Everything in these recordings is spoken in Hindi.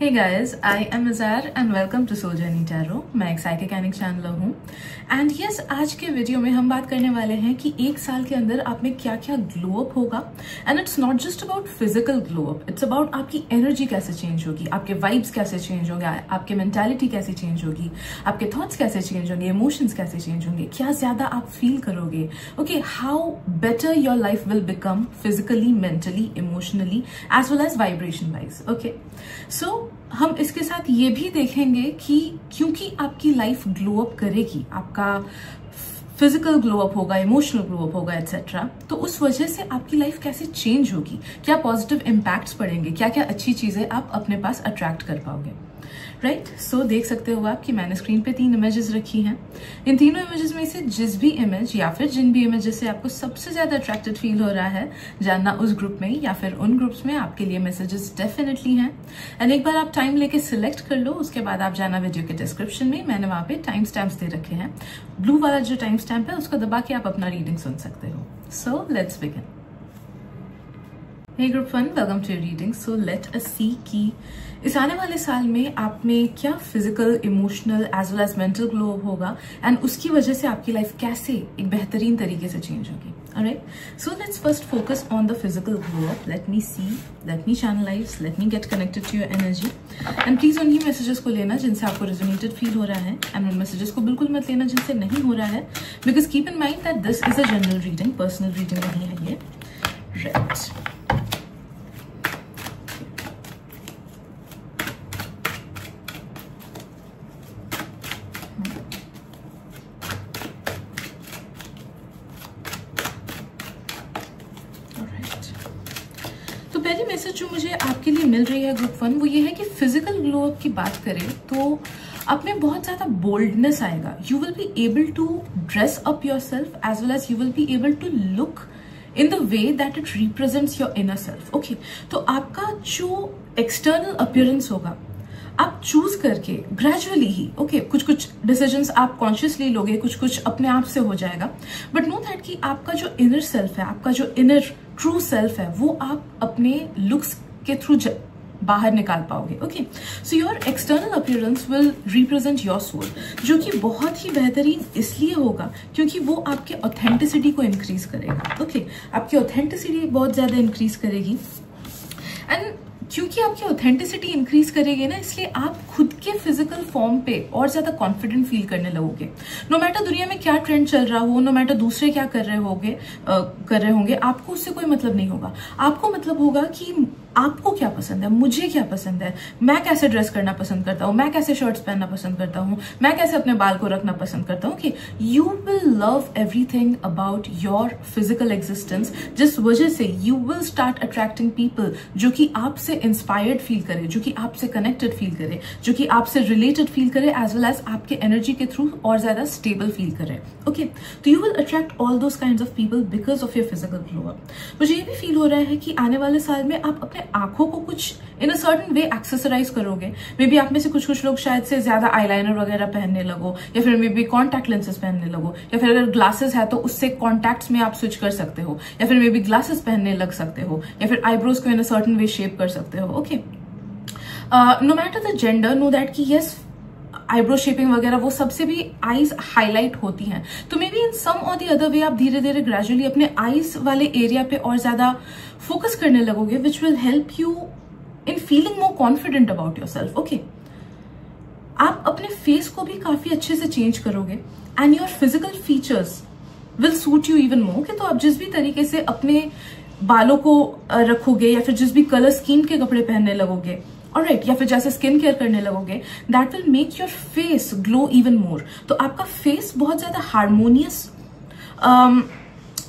Hey guys, I am Azar and welcome to Soul Journey Tarot। मैं एक साइकिक चैनलर हूँ एंड यस, आज के वीडियो में हम बात करने वाले हैं कि एक साल के अंदर आप में क्या क्या ग्लो अप होगा। And it's not just about physical glow up, it's about आपकी एनर्जी कैसे चेंज होगी, आपके वाइब्स कैसे चेंज होंगे, आपके मेंटालिटी कैसे चेंज होगी, आपके थॉट्स कैसे चेंज होंगे, इमोशंस कैसे चेंज होंगे, क्या ज्यादा आप फील करोगे, okay, how better your life will become physically, mentally, emotionally as well as vibration wise. Okay, so हम इसके साथ ये भी देखेंगे कि क्योंकि आपकी लाइफ ग्लो अप करेगी, आपका फिजिकल ग्लो अप होगा, इमोशनल ग्लो अप होगा एटसेट्रा, तो उस वजह से आपकी लाइफ कैसे चेंज होगी, क्या पॉजिटिव इम्पैक्ट्स पड़ेंगे, क्या क्या अच्छी चीजें आप अपने पास अट्रैक्ट कर पाओगे। राइट, सो देख सकते हो आप कि मैंने स्क्रीन पे 3 इमेजेस रखी हैं। इन तीनों इमेजेस में से जिस भी इमेज या फिर जिन भी इमेजेस से आपको सबसे ज्यादा अट्रैक्टेड फील हो रहा है, जानना उस ग्रुप में या फिर उन ग्रुप्स में आपके लिए मैसेजेस डेफिनेटली हैं। एंड एक बार आप टाइम लेके सिलेक्ट कर लो, उसके बाद आप जाना वीडियो के डिस्क्रिप्शन में, मैंने वहां पे टाइम स्टैम्प्स दे रखे हैं। ब्लू वाला जो टाइम स्टैम्प है उसको दबा के आप अपना रीडिंग सुन सकते हो। So let's begin. Hey group 1, welcome to your reading. So let us see कि इस आने वाले साल में आप में क्या physical, emotional as well as mental glow होगा एंड उसकी वजह से आपकी लाइफ कैसे एक बेहतरीन तरीके से चेंज होगी। Alright, so let's first focus on the physical glow up. Let me see, let me channelize, let me get connected to your energy. And please उन्हीं मैसेजेस को लेना जिनसे आपको रेजोनेटेड फील हो रहा है एंड उन मैसेजेस को बिल्कुल मत लेना जिनसे नहीं हो रहा है, because keep in mind that this is a general reading, personal reading नहीं है ये। राइट, तो पहली मैसेज जो मुझे आपके लिए मिल रही है ग्रुप 1 वो ये है कि फिजिकल ग्लो अप की बात करें तो आप में बहुत ज्यादा बोल्डनेस आएगा। You will be able to dress up your self as well as you will be able to look in the way that it represents your inner self. Okay, तो आपका जो एक्सटर्नल अपीयरेंस होगा आप चूज करके ग्रेजुअली ही, ओके, कुछ कुछ डिसीजंस आप कॉन्शियसली लोगे, कुछ कुछ अपने आप से हो जाएगा, बट नो दैट कि आपका जो इनर सेल्फ है, आपका जो इनर ट्रू सेल्फ है, वो आप अपने लुक्स के थ्रू बाहर निकाल पाओगे। Okay, so your external appearance will represent your soul, जो कि बहुत ही बेहतरीन इसलिए होगा क्योंकि वो आपके ऑथेंटिसिटी को इंक्रीज करेगा। ओके, आपकी ऑथेंटिसिटी बहुत ज्यादा इंक्रीज करेगी एंड क्योंकि आपकी ऑथेंटिसिटी इंक्रीज करेगी ना, इसलिए आप खुद के फिजिकल फॉर्म पे और ज्यादा कॉन्फिडेंट फील करने लगोगे। नो मैटर दुनिया में क्या ट्रेंड चल रहा हो, नो मैटर दूसरे क्या कर रहे होंगे, आपको उससे कोई मतलब नहीं होगा। आपको मतलब होगा कि आपको क्या पसंद है, मुझे क्या पसंद है, मैं कैसे ड्रेस करना पसंद करता हूँ, मैं कैसे शर्ट्स पहनना पसंद करता हूँ, मैं कैसे अपने बाल को रखना पसंद करता हूँ। कि you will love everything about your physical existence, जिस वजह से you will start attracting people जो कि आपसे इंस्पायर्ड फील करे, जो कि आपसे कनेक्टेड फील करे, जो कि आपसे रिलेटेड फील करे, एज वेल एज आपके एनर्जी के थ्रू और ज्यादा स्टेबल फील करे। ओके, तो you will attract all those kinds of people because of your physical glow up. मुझे ये भी फील हो रहा है कि आने वाले साल में आप अपने आंखों को कुछ इन अ सर्टेन वे एक्सेसराइज करोगे। मे बी आप में से कुछ लोग शायद से ज्यादा आईलाइनर वगैरह पहनने लगो, या फिर मे बी कॉन्टैक्ट लेंसेज पहनने लगो, या फिर अगर ग्लासेस है तो उससे कॉन्टैक्ट्स में आप स्विच कर सकते हो, या फिर मे बी ग्लासेस पहनने लग सकते हो, या फिर आईब्रोज को इन अ सर्टेन वे शेप कर सकते हो। Okay, no matter the gender, know that कि यस आईब्रो शेपिंग वगैरह वो सबसे भी आईज हाईलाइट होती हैं, तो मे बी इन सम और द अदर वे आप धीरे धीरे ग्रेजुअली अपने आईज वाले एरिया पे और ज्यादा फोकस करने लगोगे, which will help you in feeling more confident about your self. Okay, आप अपने फेस को भी काफी अच्छे से चेंज करोगे and your physical features will suit you even more. कि तो आप जिस भी तरीके से अपने बालों को रखोगे या फिर जिस भी कलर स्कीम के कपड़े पहनने लगोगे, ऑलराइट, या फिर जैसे स्किन केयर करने लगोगे, that will make your face glow even more. तो आपका फेस बहुत ज्यादा हार्मोनियस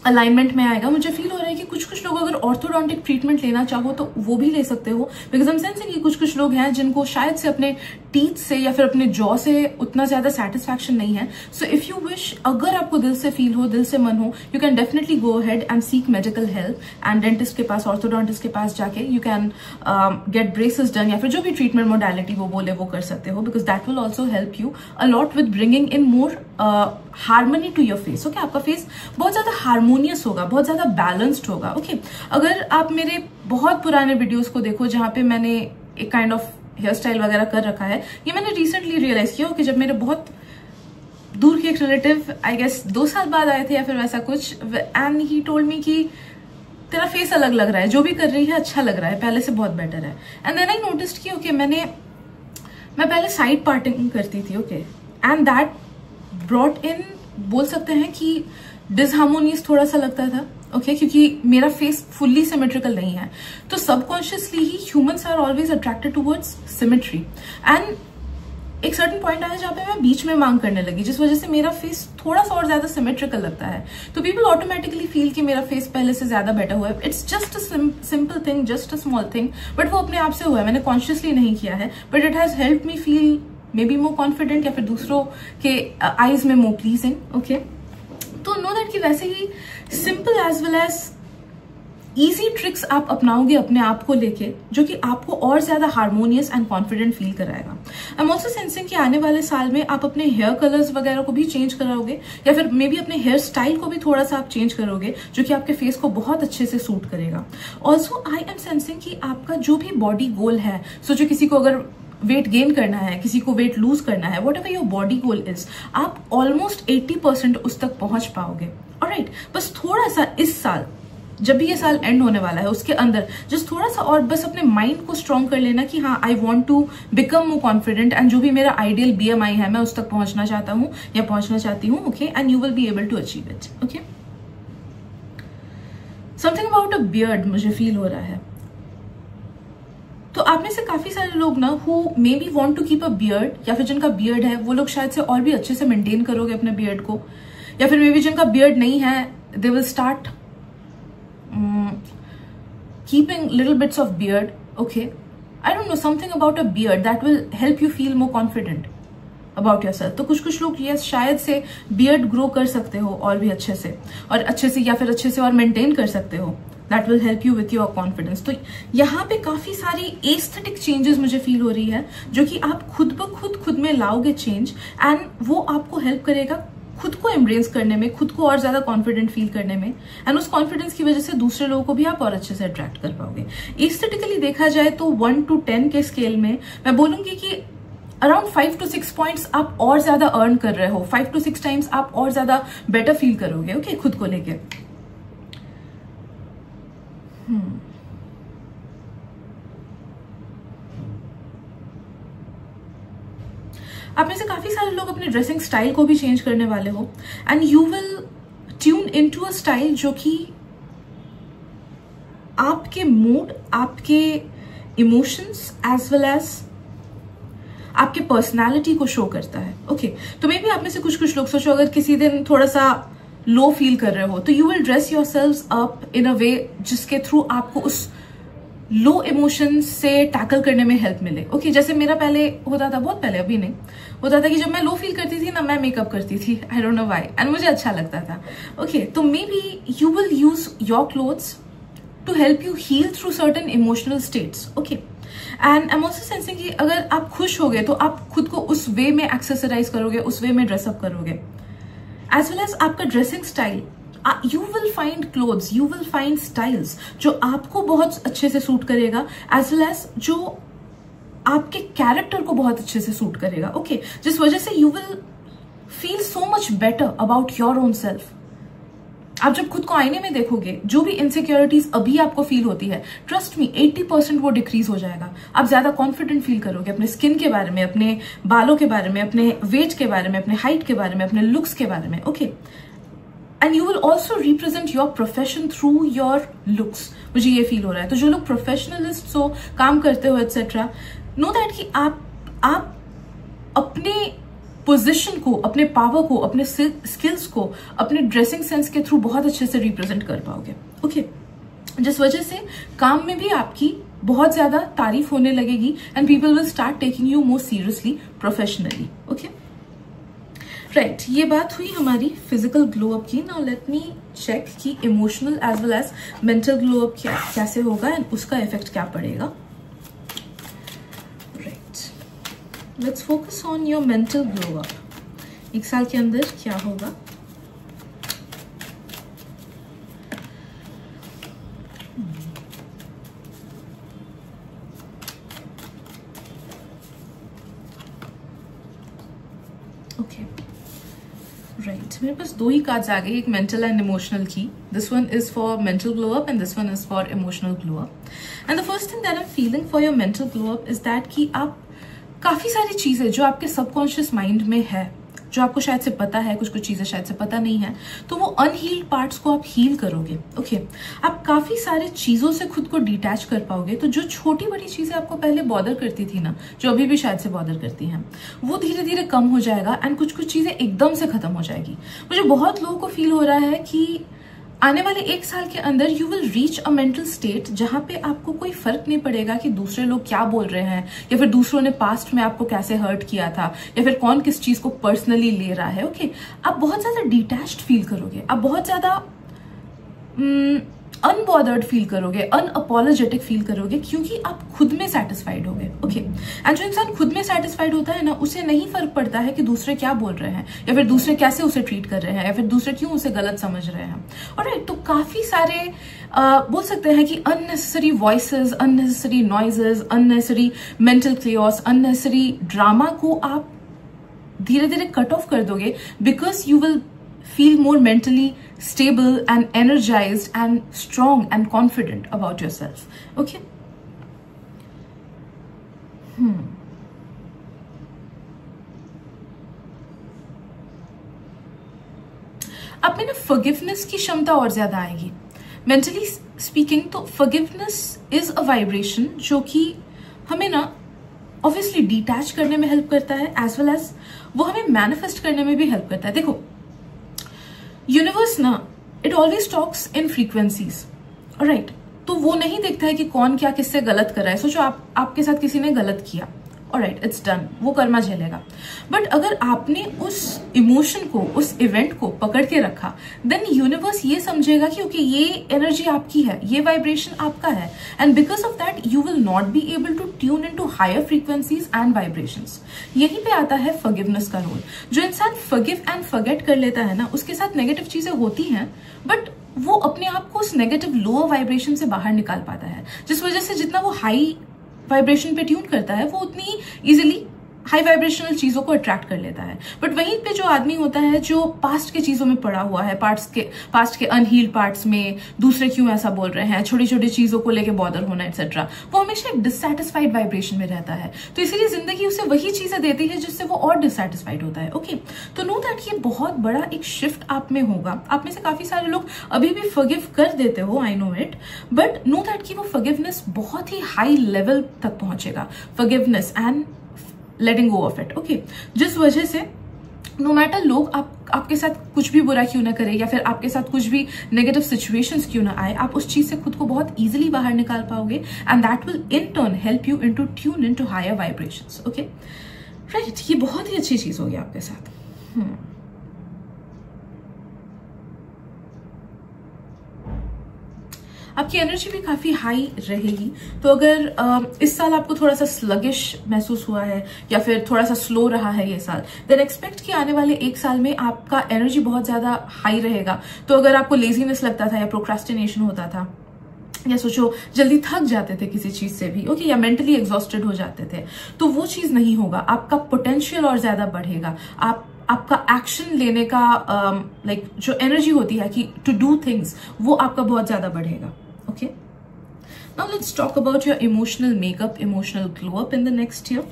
अलाइनमेंट में आएगा। मुझे फील हो रहा है कि कुछ लोग अगर ऑर्थोडोंटिक ट्रीटमेंट लेना चाहो तो वो भी ले सकते हो, बिकॉज हम सेंसिंग कि कुछ लोग हैं जिनको शायद से अपने टीथ से या फिर अपने जॉ से उतना ज्यादा सेटिस्फैक्शन नहीं है। सो इफ यू विश, अगर आपको दिल से फील हो, दिल से मन हो, you can definitely go ahead and seek medical help and dentist के पास, ऑर्थोडोंटिस्ट के पास जाके you can get braces done, या फिर जो भी ट्रीटमेंट मोडालिटी वो बोले वो कर सकते हो, because that will also help you a lot with bringing in more harmony to your face. Okay, आपका फेस बहुत ज्यादा हार्मोनियस होगा, बहुत ज्यादा बैलेंस्ड होगा। ओके, अगर आप मेरे बहुत पुराने वीडियोस को देखो जहां पे मैंने एक काइंड ऑफ हेयर स्टाइल वगैरह कर रखा है, ये मैंने रिसेंटली रियलाइज किया कि जब मेरे बहुत दूर के एक रिलेटिव आई गेस 2 साल बाद आए थे या फिर वैसा कुछ, एंड ही टोल्ड मी कि तेरा फेस अलग लग रहा है, जो भी कर रही है अच्छा लग रहा है, पहले से बहुत बेटर है। एंड देन आई नोटिस्ड कि ओके मैं पहले साइड पार्टिंग करती थी, okay, and that brought in, बोल सकते हैं कि डिसहार्मोनियस थोड़ा सा लगता था, ओके, क्योंकि मेरा फेस फुल्ली सिमेट्रिकल नहीं है। तो सबकॉन्शियसली ही humans are always attracted towards symmetry, and एक सर्टेन पॉइंट आया जहाँ पे मैं बीच में मांग करने लगी, जिस वजह से मेरा फेस थोड़ा सा और ज्यादा सिमेट्रिकल लगता है। तो पीपल ऑटोमेटिकली फील कि मेरा फेस पहले से ज्यादा बेटर हुआ है। It's just a simple thing, just a small thing, but वो अपने आप से हुआ है, मैंने कॉन्शियसली नहीं किया है, but it has help me feel may be more confident या फिर दूसरों के आईज में मोर प्लीजिंग, ओके। तो नो दैट कि वैसे ही simple as well as easy tricks आप अपनाओगे अपने आप को लेके, जो कि आपको और ज्यादा हार्मोनियस एंड कॉन्फिडेंट फील कराएगा। आई एम ऑल्सो सेंसिंग कि आने वाले साल में आप अपने हेयर कलर्स वगैरह को भी चेंज कराओगे, या फिर मे बी अपने हेयर स्टाइल को भी थोड़ा सा आप चेंज करोगे, जो कि आपके फेस को बहुत अच्छे से सूट करेगा। ऑल्सो आई एम सेंसिंग कि आपका जो भी बॉडी गोल है, सो जो किसी को अगर वेट गेन करना है, किसी को वेट लूज करना है, what ever your body goal is, आप ऑलमोस्ट 80% उस तक पहुंच पाओगे। ऑलराइट, बस थोड़ा सा इस साल, जब भी ये साल एंड होने वाला है, उसके अंदर जस्ट थोड़ा सा और बस अपने माइंड को स्ट्रॉन्ग कर लेना कि हाँ, I want to become more confident, and जो भी मेरा आइडियल BMI है मैं उस तक पहुंचना चाहता हूँ या पहुंचना चाहती हूँ, okay, and you will be able to achieve it, okay. Something about a beard मुझे फील हो रहा है। तो आप में से काफी सारे लोग ना who maybe want to keep a beard, या फिर जिनका बियर्ड है वो लोग शायद से और भी अच्छे से मेंटेन करोगे अपने बियर्ड को, या फिर मे बी जिनका बियर्ड नहीं है they will start keeping little bits of beard, okay. I don't know, something about a beard that will help you feel more confident about yourself. तो कुछ लोग ये शायद से beard grow कर सकते हो और भी अच्छे से, या फिर अच्छे से और maintain कर सकते हो. That will help you with your confidence. तो यहाँ पे काफी सारी aesthetic changes मुझे फील हो रही है, जो कि आप खुद में लाओगे चेंज, एंड वो आपको हेल्प करेगा खुद को एम्ब्रेस करने में, खुद को और ज्यादा कॉन्फिडेंट फील करने में, एंड उस कॉन्फिडेंस की वजह से दूसरे लोगों को भी आप और अच्छे से अट्रैक्ट कर पाओगे. एस्थेटिकली देखा जाए तो 1 to 10 के स्केल में मैं बोलूंगी कि अराउंड 5 to 6 पॉइंट्स आप और ज्यादा अर्न कर रहे हो. 5 to 6 टाइम्स आप और ज्यादा बेटर फील करोगे, ओके, खुद को लेके. आप में से काफी सारे लोग अपने ड्रेसिंग स्टाइल को भी चेंज करने वाले हो, and you will tune into a style जो कि आपके मूड, आपके इमोशंस एज वेल एज आपके पर्सनालिटी को शो करता है. ओके, तो मे बी आप में से कुछ लोग सोचो, अगर किसी दिन थोड़ा सा लो फील कर रहे हो तो you will dress yourselves up in a way जिसके थ्रू आपको उस लो इमोशन से टैकल करने में हेल्प मिले. ओके, जैसे मेरा पहले होता था, बहुत पहले, अभी नहीं, होता था कि जब मैं लो फील करती थी ना, मैं मेकअप करती थी. I don't know why, and मुझे अच्छा लगता था. ओके, तो maybe you will use your clothes to help you heal through certain emotional states. Okay, and I am also sensing कि अगर आप खुश हो गए तो आप खुद को उस वे में एक्सेसराइज करोगे, उस वे में ड्रेसअप करोगे. एज वेल एज आपका dressing style, you will find clothes, you will find styles जो आपको बहुत अच्छे से सूट करेगा, as well as जो आपके कैरेक्टर को बहुत अच्छे से सूट करेगा. ओके, जिस वजह से you will feel so much better about your own self. आप जब खुद को आईने में देखोगे, जो भी इनसिक्योरिटीज अभी आपको फील होती है, ट्रस्ट मी 80% वो डिक्रीज हो जाएगा. आप ज्यादा कॉन्फिडेंट फील करोगे अपने स्किन के बारे में, अपने बालों के बारे में, अपने वेट के बारे में, अपने हाइट के बारे में, अपने लुक्स के बारे में. Okay, and you will also represent your profession through your looks. मुझे ये फील हो रहा है. तो जो लोग प्रोफेशनलिस्ट हो, काम करते हो एटसेट्रा, नो दैट कि आप अपने पोजीशन को, अपने पावर को, अपने स्किल्स को अपने ड्रेसिंग सेंस के थ्रू बहुत अच्छे से रिप्रेजेंट कर पाओगे. ओके, जिस वजह से काम में भी आपकी बहुत ज्यादा तारीफ होने लगेगी, and people will start taking you more seriously professionally. Okay, right, ये बात हुई हमारी फिजिकल ग्लो अप की. नाउ लेट मी चेक कि emotional as well as mental glow up कैसे होगा एंड उसका इफेक्ट क्या पड़ेगा. Right, let's focus on your mental glow up. एक साल के अंदर क्या होगा. ओके राइट, मेरे पास 2 ही कार्ड्स आ गई, एक मेंटल एंड इमोशनल की. This one is for mental glow up and this one is for emotional glow up. And the first thing that I am feeling for your mental glow up is that कि आप काफी सारी चीजें जो आपके सबकॉन्शियस माइंड में है, जो आपको शायद से पता है, कुछ कुछ चीजें शायद से पता नहीं है, तो वो अनहील्ड पार्ट्स को आप हील करोगे. ओके आप काफी सारे चीजों से खुद को डिटैच कर पाओगे. तो जो छोटी बड़ी चीजें आपको पहले बॉदर करती थी ना, जो अभी भी शायद से बॉदर करती हैं, वो धीरे धीरे कम हो जाएगा एंड कुछ कुछ चीजें एकदम से खत्म हो जाएगी. मुझे बहुत लोगों को फील हो रहा है कि आने वाले 1 साल के अंदर you will reach a mental state जहां पे आपको कोई फर्क नहीं पड़ेगा कि दूसरे लोग क्या बोल रहे हैं, या फिर दूसरों ने पास्ट में आपको कैसे हर्ट किया था, या फिर कौन किस चीज को पर्सनली ले रहा है. ओके आप बहुत ज्यादा डिटैच्ड फील करोगे, आप बहुत ज्यादा अनबॉदर्ड फील करोगे, अनअपोलोजेटिक फील करोगे, क्योंकि आप खुद में सेटिस्फाइड होगे. ओके एंड जो इंसान खुद में सेटिस्फाइड होता है ना, उसे नहीं फर्क पड़ता है कि दूसरे क्या बोल रहे हैं, या फिर दूसरे कैसे उसे ट्रीट कर रहे हैं, या फिर दूसरे क्यों उसे गलत समझ रहे हैं. ऑलराइट, तो काफी सारे बोल सकते हैं कि unnecessary voices, unnecessary noises, unnecessary mental क्लेओस, अननेसेसरी ड्रामा को आप धीरे धीरे कट ऑफ कर दोगे, because you will feel more mentally stable and energized and strong and confident about yourself. Okay? अब में ना forgiveness की क्षमता और ज्यादा आएगी. Mentally speaking, तो forgiveness is a vibration जो कि हमें ना obviously detach करने में help करता है, as well as वो हमें manifest करने में भी help करता है. देखो यूनिवर्स ना, it always talks in frequencies. Alright, तो वो नहीं देखता है कि कौन क्या किससे गलत कर रहा है. सोचो आपके साथ किसी ने गलत किया, ऑलराइट इट्स डन, वो कर्मा झेलेगा. बट अगर आपने उस इमोशन को, उस इवेंट को पकड़ के रखा, देन यूनिवर्स ये समझेगा कि ओके ये एनर्जी आपकी है, ये वाइब्रेशन आपका है, and because of that you will not be able to tune in to higher frequencies and vibrations. यहीं पे आता है फॉरगिवनेस का रोल. जो इंसान फॉरगिव एंड फॉरगेट कर लेता है ना, उसके साथ नेगेटिव चीजें होती हैं, बट वो अपने आप को उस नेगेटिव लोअर वाइब्रेशन से बाहर निकाल पाता है, जिस वजह से जितना वो हाई वाइब्रेशन पे ट्यून करता है, वो उतनी इजीली हाई वाइब्रेशनल चीजों को अट्रैक्ट कर लेता है. बट वहीं पे जो आदमी होता है जो पास्ट के चीजों में पड़ा हुआ है, पास्ट के अनहील्ड पार्ट्स में दूसरे क्यों ऐसा बोल रहे हैं, छोटी छोटी चीजों को लेके बॉदर होना एक्सेट्रा, वो हमेशा एक डिससैटिस्फाइड वाइब्रेशन में रहता है. तो इसीलिए जिंदगी उसे वही चीजें देती है जिससे वो और डिससैटिस्फाइड होता है. ओके तो नो दैट ये बहुत बड़ा एक शिफ्ट आप में होगा. आप में से काफी सारे लोग अभी भी फॉरगिव कर देते हो, I know it, but know that कि वो फॉरगिवनेस बहुत ही हाई लेवल तक पहुंचेगा. Forgiveness and letting go of it. Okay जिस वजह से नो मैटर लोग आपके साथ कुछ भी बुरा क्यों ना करे, या फिर आपके साथ कुछ भी नेगेटिव सिचुएशंस क्यों ना आए, आप उस चीज से खुद को बहुत इजीली बाहर निकाल पाओगे, and that will in turn help you in to tune in to higher vibrations. Okay right, ये बहुत ही अच्छी चीज होगी आपके साथ. आपकी एनर्जी भी काफी हाई रहेगी. तो अगर इस साल आपको थोड़ा सा स्लगिश महसूस हुआ है, या फिर थोड़ा सा स्लो रहा है ये साल, देन एक्सपेक्ट कि आने वाले 1 साल में आपका एनर्जी बहुत ज्यादा हाई रहेगा. तो अगर आपको लेजीनेस लगता था, या प्रोक्रास्टिनेशन होता था, या सोचो जल्दी थक जाते थे किसी चीज से भी, ओके, या मेंटली एग्जॉस्टेड हो जाते थे, तो वो चीज नहीं होगा. आपका पोटेंशियल और ज्यादा बढ़ेगा. आपका एक्शन लेने का लाइक जो एनर्जी होती है कि टू डू थिंग्स, वो आपका बहुत ज्यादा बढ़ेगा. Okay, now let's talk about your emotional makeup, emotional glow up in the next year.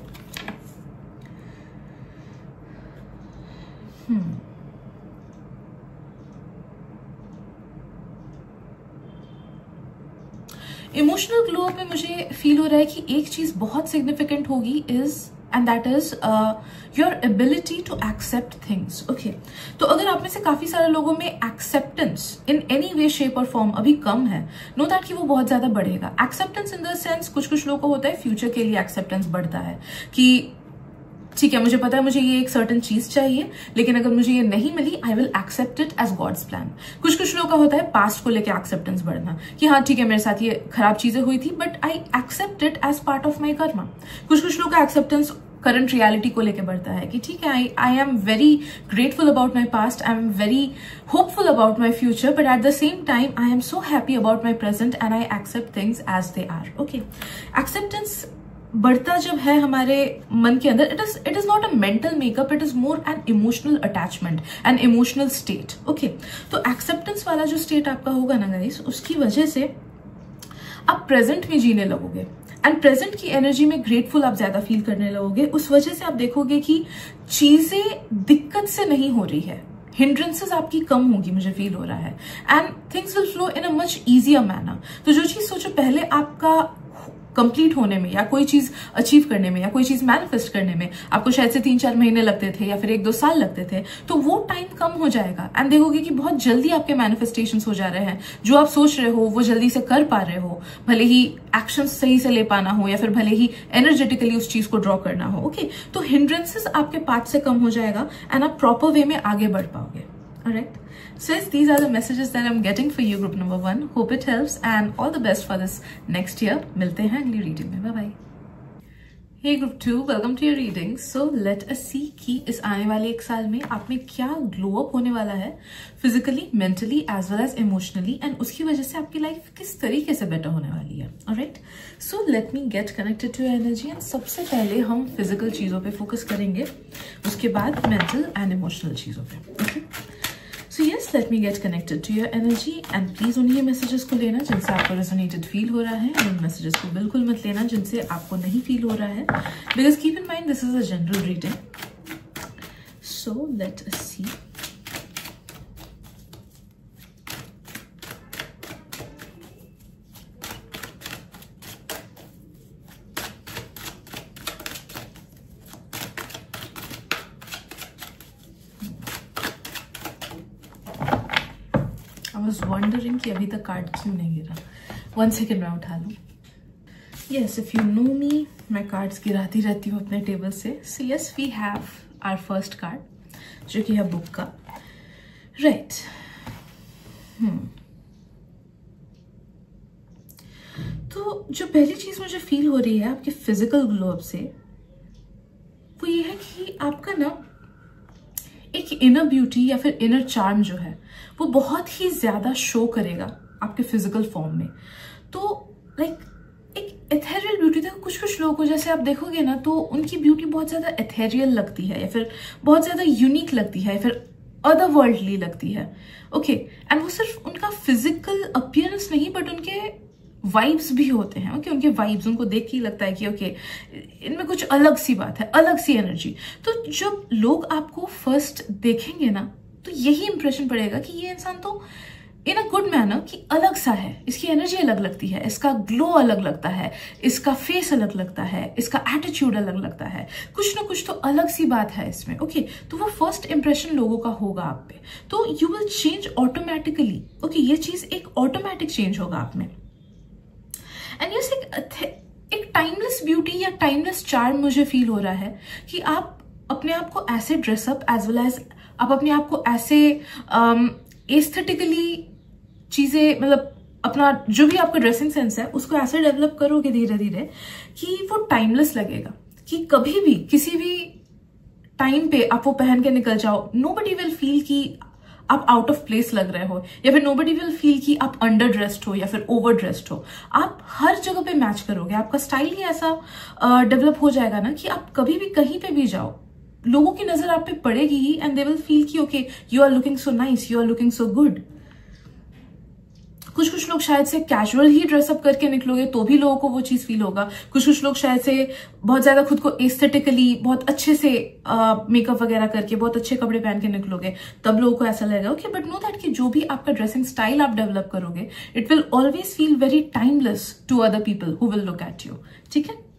Emotional glow up में मुझे फील हो रहा है कि एक चीज बहुत सिग्निफिकेंट होगी and that is your ability to accept things. Okay, तो अगर आप में से काफी सारे लोगों में acceptance in any way, shape और form अभी कम है, नो दैट कि वो बहुत ज्यादा बढ़ेगा. acceptance in the sense कुछ लोगों को होता है फ्यूचर के लिए acceptance बढ़ता है कि ठीक है, मुझे पता है मुझे ये एक सर्टन चीज चाहिए, लेकिन अगर मुझे ये नहीं मिली, I will accept it as God's plan. कुछ लोगों का होता है पास्ट को लेकर एक्सेप्टेंस बढ़ना कि हाँ ठीक है, मेरे साथ ये खराब चीजें हुई थी, but I accept it as part of my karma. कुछ लोगों का एक्सेप्टेंस करंट रियलिटी को लेकर बढ़ता है कि ठीक है, I am very grateful about my past, I am very hopeful about my future, but at the same time I am so happy about my present and I accept things as they are. Okay, acceptance बढ़ता जब है हमारे मन के अंदर, it is not a mental makeup, it is more an emotional attachment, an emotional state. Okay, तो एक्सेप्टेंस वाला जो स्टेट आपका होगा ना गाइस, उसकी वजह से आप प्रेजेंट में जीने लगोगे एंड प्रेजेंट की एनर्जी में ग्रेटफुल आप ज्यादा फील करने लगोगे। उस वजह से आप देखोगे कि चीजें दिक्कत से नहीं हो रही है, हिंड्रेंसेस आपकी कम होगी, मुझे फील हो रहा है, and things will flow in a much easier manner. तो जो चीज सोचो पहले आपका कंप्लीट होने में या कोई चीज अचीव करने में या कोई चीज मैनिफेस्ट करने में आपको शायद से 3-4 महीने लगते थे या फिर 1-2 साल लगते थे, तो वो टाइम कम हो जाएगा एंड देखोगे कि बहुत जल्दी आपके मैनिफेस्टेशंस हो जा रहे हैं। जो आप सोच रहे हो वो जल्दी से कर पा रहे हो, भले ही एक्शन सही से ले पाना हो या फिर भले ही एनर्जेटिकली उस चीज को ड्रॉ करना हो। ओके, तो हिंड्रेंसेस आपके पाथ से कम हो जाएगा एंड आप प्रॉपर वे में आगे बढ़ पाओगे। Alright, so yes, these are the messages that I'm getting for you, group number 1. Hope it helps and all the best for this next year. मिलते हैं अगली रीडिंग में, bye bye. Hey group 2, welcome to your reading. So let us see कि इस आने वाले 1 साल में आप में क्या ग्लो अप होने वाला है, physically, mentally as well as emotionally, and उसकी वजह से आपकी लाइफ किस तरीके से बेटर होने वाली है। Alright, so let me get connected to energy and सबसे पहले हम फिजिकल चीजों पे फोकस करेंगे, उसके बाद मेंटल एंड इमोशनल चीजों पे। Okay, So yes, let me get connected to your energy and please उन्हीं ये messages को लेना जिनसे आपको resonated feel हो रहा है, उन messages को बिल्कुल मत लेना जिनसे आपको नहीं feel हो रहा है, because keep in mind this is a general reading. So let us see. I was wondering कि अभी तक कार्ड क्यों नहीं गिरा। 1 सेकेंड में उठा लूँ। Yes, if you know me, मैं कार्ड्स गिराती रहती हूँ अपने टेबल से। So yes, we have our first card, जो कि है बुक का। Right. तो जो पहली चीज मुझे फील हो रही है आपके फिजिकल ग्लो अप से, वो ये है कि आपका ना एक इनर ब्यूटी या फिर इनर चार्म जो है वो बहुत ही ज्यादा शो करेगा आपके फिजिकल फॉर्म में। तो लाइक एक एथेरियल ब्यूटी, देखो कुछ लोगों को जैसे आप देखोगे ना तो उनकी ब्यूटी बहुत ज्यादा एथेरियल लगती है या फिर बहुत ज्यादा यूनिक लगती है या फिर अदर वर्ल्डली लगती है। ओके, एंड वो सिर्फ उनका फिजिकल अपीयरेंस नहीं बट उनके वाइब्स भी होते हैं। ओके, उनके वाइब्स, उनको देख के ही लगता है कि ओके इनमें कुछ अलग सी बात है, अलग सी एनर्जी। तो जब लोग आपको फर्स्ट देखेंगे ना तो यही इंप्रेशन पड़ेगा कि ये इंसान तो इन अ गुड मैनर कि अलग सा है, इसकी एनर्जी अलग लगती है, इसका ग्लो अलग लगता है, इसका फेस अलग लगता है, इसका एटीट्यूड अलग लगता है, कुछ ना कुछ तो अलग सी बात है इसमें। ओके, तो वो फर्स्ट इंप्रेशन लोगों का होगा आप पे, तो you will change automatically. Okay, ये चीज एक ऑटोमेटिक चेंज होगा आप में। एंड यस, एक टाइमलेस ब्यूटी या टाइमलेस चार्म मुझे फील हो रहा है कि आप अपने आप को ऐसे ड्रेसअप एज वेल एज आप अपने आप को ऐसे एस्थेटिकली चीजें, मतलब अपना जो भी आपका ड्रेसिंग सेंस है उसको ऐसे डेवलप करोगे धीरे धीरे कि वो टाइमलेस लगेगा, कि कभी भी किसी भी टाइम पे आप वो पहन के निकल जाओ, नोबडी विल फील कि आप आउट ऑफ प्लेस लग रहे हो या फिर नोबडी विल फील कि आप अंडर ड्रेस्ड हो या फिर ओवर ड्रेस्ड हो। आप हर जगह पे मैच करोगे, आपका स्टाइल ही ऐसा डेवलप हो जाएगा ना कि आप कभी भी कहीं पे भी जाओ लोगों की नजर आप पे पड़ेगी ही एंड दे विल फील कि okay you are looking so nice, you are looking so good. कुछ लोग शायद से कैजुअल ही ड्रेसअप करके निकलोगे तो भी लोगों को वो चीज फील होगा। कुछ लोग शायद से बहुत ज्यादा खुद को एस्थेटिकली बहुत अच्छे से मेकअप वगैरह करके बहुत अच्छे कपड़े पहन के निकलोगे, तब लोगों को ऐसा लगेगा। ओके, बट नो दैट कि जो भी आपका ड्रेसिंग स्टाइल आप डेवलप करोगे it will always feel very timeless to other people who will look at you. ठीक है,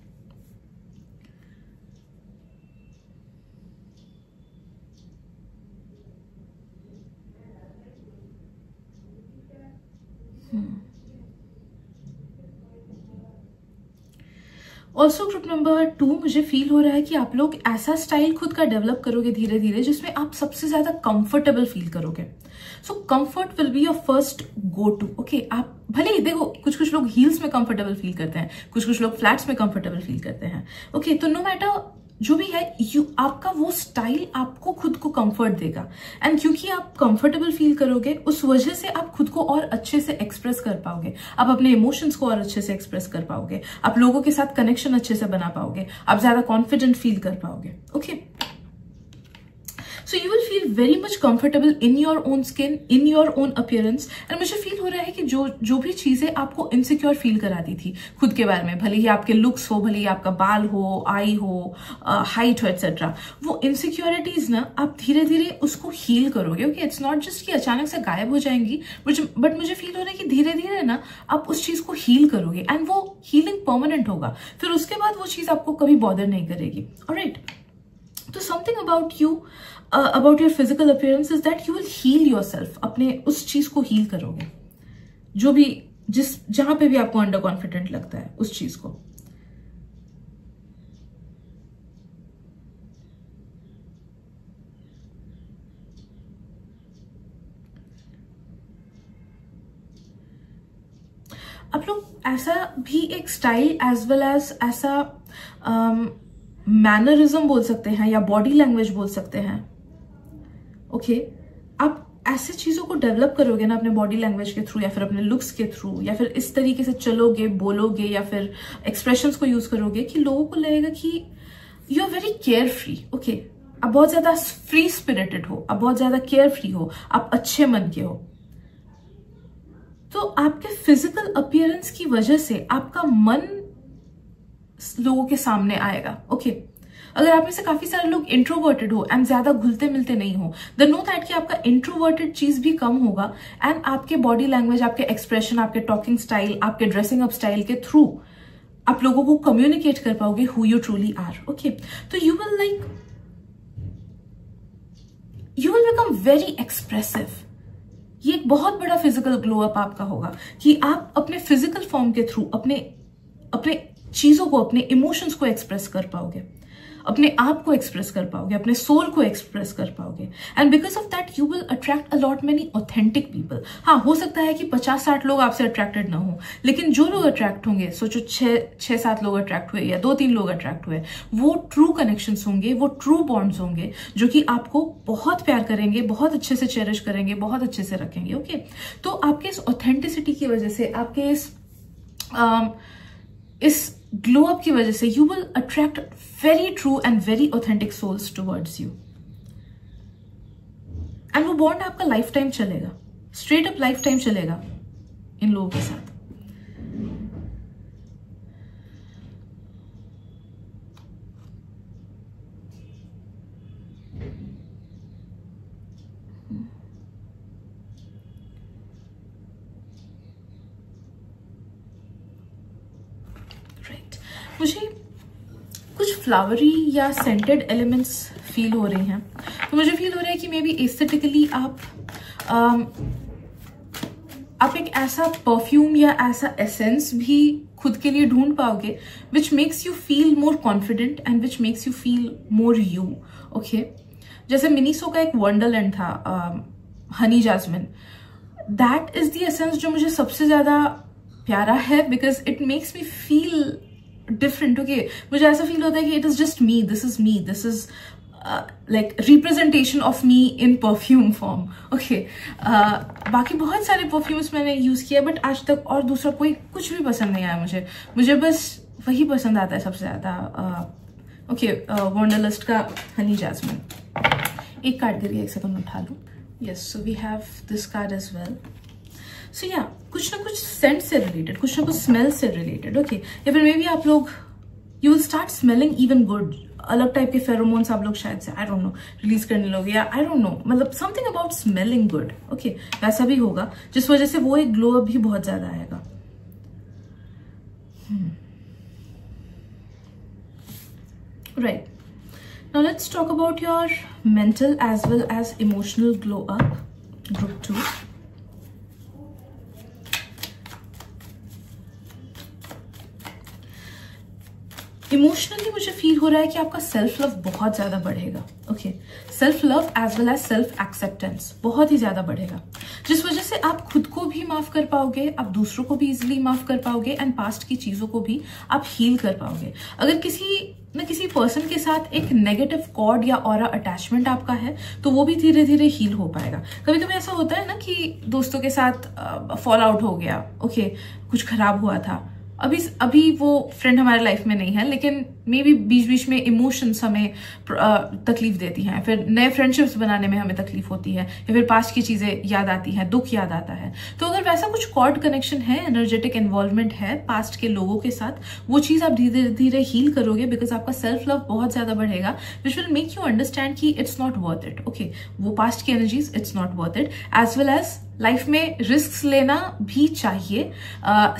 ऑल्सो ग्रुप नंबर 2 मुझे फील हो रहा है कि आप लोग ऐसा स्टाइल खुद का डेवलप करोगे धीरे धीरे जिसमें आप सबसे ज्यादा कंफर्टेबल फील करोगे। So comfort will be your first go to. Okay, आप भले ही देखो कुछ लोग हील्स में कंफर्टेबल फील करते हैं, कुछ लोग फ्लैट्स में कंफर्टेबल फील करते हैं। ओके, तो नो मैटर जो भी है, आपका वो स्टाइल आपको खुद को कंफर्ट देगा। एंड क्योंकि आप कंफर्टेबल फील करोगे, उस वजह से आप खुद को और अच्छे से एक्सप्रेस कर पाओगे, आप अपने इमोशंस को और अच्छे से एक्सप्रेस कर पाओगे, आप लोगों के साथ कनेक्शन अच्छे से बना पाओगे, आप ज्यादा कॉन्फिडेंट फील कर पाओगे। Okay, So you will feel very much comfortable in your own skin, in your own appearance. And मुझे फील हो रहा है कि जो भी चीजें आपको इनसिक्योर फील कराती थी खुद के बारे में, भले ही आपके लुक्स हो, भले ही आपका बाल हो, आई हो, हाइट हो, एक्सेट्रा, वो इनसिक्योरिटीज ना आप धीरे धीरे उसको हील करोगे। ओके, इट्स नॉट जस्ट कि अचानक से गायब हो जाएंगी, बट मुझे फील हो रहा है कि धीरे धीरे ना आप उस चीज को हील करोगे एंड वो हीलिंग परमानेंट होगा। फिर उसके बाद वो चीज आपको कभी बॉदर नहीं करेगी। ऑलराइट, तो something about you, about your physical appearance is that you will heal yourself. अपने उस चीज को हील करोगे, जो भी जहां पे भी आपको अंडर कॉन्फिडेंट लगता है उस चीज को। आप लोग ऐसा भी एक स्टाइल एज वेल एज ऐसा मैनरिज्म बोल सकते हैं या बॉडी लैंग्वेज बोल सकते हैं। ओके, आप ऐसे चीजों को डेवलप करोगे ना अपने बॉडी लैंग्वेज के थ्रू या फिर अपने लुक्स के थ्रू, या फिर इस तरीके से चलोगे, बोलोगे या फिर एक्सप्रेशंस को यूज करोगे कि लोगों को लगेगा कि you are very carefree. Okay, आप बहुत ज्यादा फ्री स्पिरिटेड हो, आप बहुत ज्यादा केयर फ्री हो, आप अच्छे मन के हो। तो आपके फिजिकल अपीयरेंस की वजह से आपका मन लोगों के सामने आएगा। ओके, अगर आप में से काफी सारे लोग इंट्रोवर्टेड हो एंड ज्यादा घुलते मिलते नहीं हो, देन नो दैट कि आपका इंट्रोवर्टेड चीज भी कम होगा एंड आपके बॉडी लैंग्वेज, आपके एक्सप्रेशन, आपके टॉकिंग स्टाइल, आपके ड्रेसिंग अप स्टाइल के थ्रू आप लोगों को कम्युनिकेट कर पाओगे who you truly are. Okay, तो you will become very expressive. ये एक बहुत बड़ा फिजिकल ग्लो अप आपका होगा कि आप अपने फिजिकल फॉर्म के थ्रू अपने चीजों को, अपने इमोशंस को एक्सप्रेस कर पाओगे, अपने आप को एक्सप्रेस कर पाओगे, अपने सोल को एक्सप्रेस कर पाओगे। And because of that you will attract a lot many authentic people. हाँ, हो सकता है कि 50-60 लोग आपसे अट्रैक्टेड ना हो, लेकिन जो लोग अट्रैक्ट होंगे, सोचो 6-7 लोग अट्रैक्ट हुए या 2-3 लोग अट्रैक्ट हुए, वो ट्रू कनेक्शंस होंगे, वो ट्रू बॉन्ड्स होंगे जो कि आपको बहुत प्यार करेंगे, बहुत अच्छे से चेरिश करेंगे, बहुत अच्छे से रखेंगे। ओके, तो आपके इस ऑथेंटिसिटी की वजह से, आपके इस ग्लो अप की वजह से you will attract very true and very authentic souls towards you. And वो बॉन्ड आपका लाइफ टाइम चलेगा, स्ट्रेट अप लाइफ टाइम चलेगा इन लोगों के साथ। मुझे कुछ फ्लावरी या सेंटेड एलिमेंट्स फील हो रही हैं, तो मुझे फील हो रहा है कि मे बी एस्थेटिकली आप एक ऐसा परफ्यूम या ऐसा एसेंस भी खुद के लिए ढूंढ पाओगे which makes you feel more confident and which makes you feel more you. Okay, जैसे मिनीसो का एक वंडरलैंड था, honey jasmine, that is the essence जो मुझे सबसे ज्यादा प्यारा है because it makes me feel different. Okay, मुझे ऐसा फील होता है कि it is just me, this is like representation of me in perfume form. Okay, बाकी बहुत सारे परफ्यूम्स मैंने यूज किया बट आज तक और दूसरा कोई कुछ भी पसंद नहीं आया मुझे बस वही पसंद आता है सबसे ज्यादा। ओके, वंडरलस्ट का हनी जैस्मिन। एक कार्ड गिर गया, एक सेकंड उठा लूं। Yes, so we have this card as well. So yeah, कुछ ना कुछ सेंट से रिलेटेड, कुछ ना कुछ स्मेल से रिलेटेड। ओके, या फिर मे बी आप लोग you will start smelling even good, अलग टाइप के फेरोमोन्स आप लोग शायद से, आई डोंट नो, रिलीज करने लोगे, या आई डोंट नो, मतलब something about smelling good. Okay, वैसा भी होगा जिस वजह से वो एक ग्लो अप भी बहुत ज्यादा आएगा। Right, now let's talk about your mental as well as emotional glow up, group 2। Emotionally मुझे फील हो रहा है कि आपका सेल्फ लव बहुत ज्यादा बढ़ेगा। Okay, self love as well as self acceptance बहुत ही ज्यादा बढ़ेगा, जिस वजह से आप खुद को भी माफ कर पाओगे, आप दूसरों को भी इजिली माफ कर पाओगे एंड पास्ट की चीजों को भी आप हील कर पाओगे। अगर किसी ना किसी पर्सन के साथ एक नेगेटिव कॉर्ड या ऑरा अटैचमेंट आपका है, तो वो भी धीरे धीरे हील हो पाएगा। कभी कभी ऐसा होता है ना कि दोस्तों के साथ फॉल आउट हो गया, ओके, कुछ खराब हुआ था, अभी वो फ्रेंड हमारे लाइफ में नहीं है, लेकिन मे बी बीच बीच में इमोशंस हमें तकलीफ देती हैं, फिर नए फ्रेंडशिप्स बनाने में हमें तकलीफ होती है, या फिर पास्ट की चीजें याद आती हैं, दुख याद आता है। तो अगर वैसा कुछ कॉर्ड कनेक्शन है, एनर्जेटिक इन्वॉल्वमेंट है पास्ट के लोगों के साथ, वो चीज आप धीरे धीरे हील करोगे, बिकॉज आपका सेल्फ लव बहुत ज्यादा बढ़ेगा, which will make you understand कि it's not worth it. Okay, वो पास्ट की energies, it's not worth it, as well as life में रिस्क लेना भी चाहिए,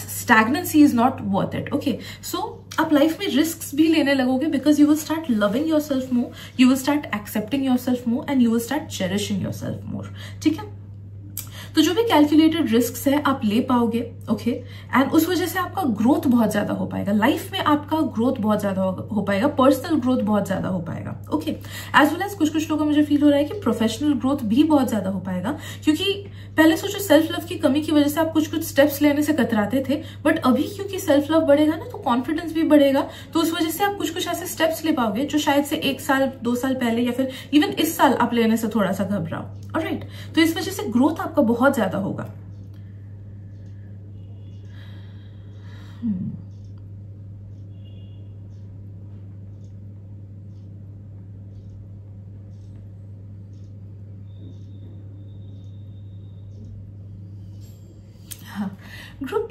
stagnancy is not worth it. Okay, so आप लाइफ में रिस्क भी लेने लगोगे, because you will start loving yourself more, you will start accepting yourself more, and you will start cherishing yourself more. ठीक है, तो जो भी कैलकुलेटेड रिस्क है आप ले पाओगे, ओके, एंड उस वजह से आपका ग्रोथ बहुत ज्यादा हो पाएगा, लाइफ में आपका ग्रोथ बहुत ज्यादा हो पाएगा, पर्सनल ग्रोथ बहुत ज्यादा हो पाएगा। ओके, एज वेल एज कुछ लोगों को मुझे फील हो रहा है कि प्रोफेशनल ग्रोथ भी बहुत ज्यादा हो पाएगा, क्योंकि पहले सोचो सेल्फ लव की कमी की वजह से आप कुछ स्टेप्स लेने से कतराते थे, बट अभी क्योंकि सेल्फ लव बढ़ेगा ना, तो कॉन्फिडेंस भी बढ़ेगा, तो उस वजह से आप कुछ ऐसे स्टेप्स ले पाओगे जो शायद से 1 साल 2 साल पहले या फिर इवन इस साल आप लेने से थोड़ा सा घबराओ। ऑलराइट, तो इस वजह से ग्रोथ आपका बहुत ज्यादा होगा। ग्रुप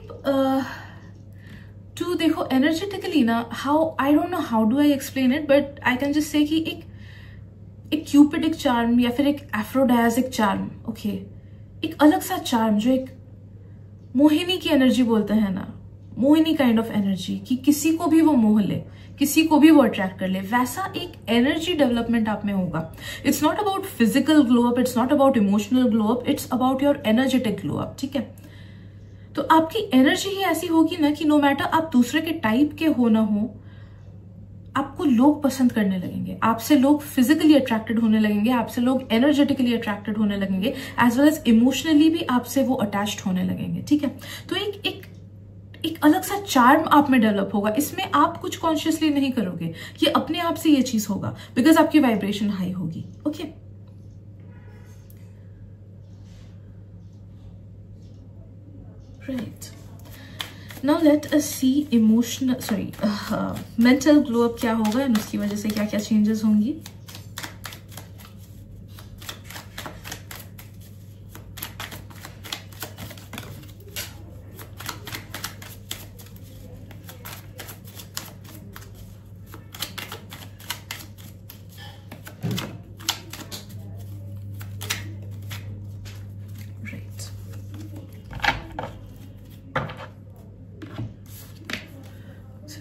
2 देखो, एनर्जेटिकली ना, how I don't know how do I explain it, but I can just say कि एक क्यूपिडिक चार्म या फिर एक एफ्रोडायजिक चार्म, ओके, एक अलग सा चार्म जो एक मोहिनी की एनर्जी बोलते हैं ना, मोहिनी काइंड ऑफ एनर्जी, कि किसी को भी वो मोह ले, किसी को भी वो अट्रैक्ट कर ले, वैसा एक एनर्जी डेवलपमेंट आप में होगा। It's not about physical glow up, it's not about emotional glow up, it's about your energetic glow up. ठीक है, तो आपकी एनर्जी ही ऐसी होगी ना कि नो मैटर आप दूसरे के टाइप के हो ना हो, आपको लोग पसंद करने लगेंगे, आपसे लोग फिजिकली अट्रैक्टेड होने लगेंगे, आपसे लोग एनर्जेटिकली अट्रैक्टेड होने लगेंगे, एज वेल एज इमोशनली भी आपसे वो अटैच्ड होने लगेंगे। ठीक है, तो एक अलग सा चार्म आप में डेवलप होगा, इसमें आप कुछ कॉन्शियसली नहीं करोगे, ये अपने आप से ये चीज होगा, बिकॉज आपकी वाइब्रेशन हाई होगी। Okay, right, now let us see mental glow up क्या होगा, एंड उसकी वजह से क्या क्या चेंजेस होंगी।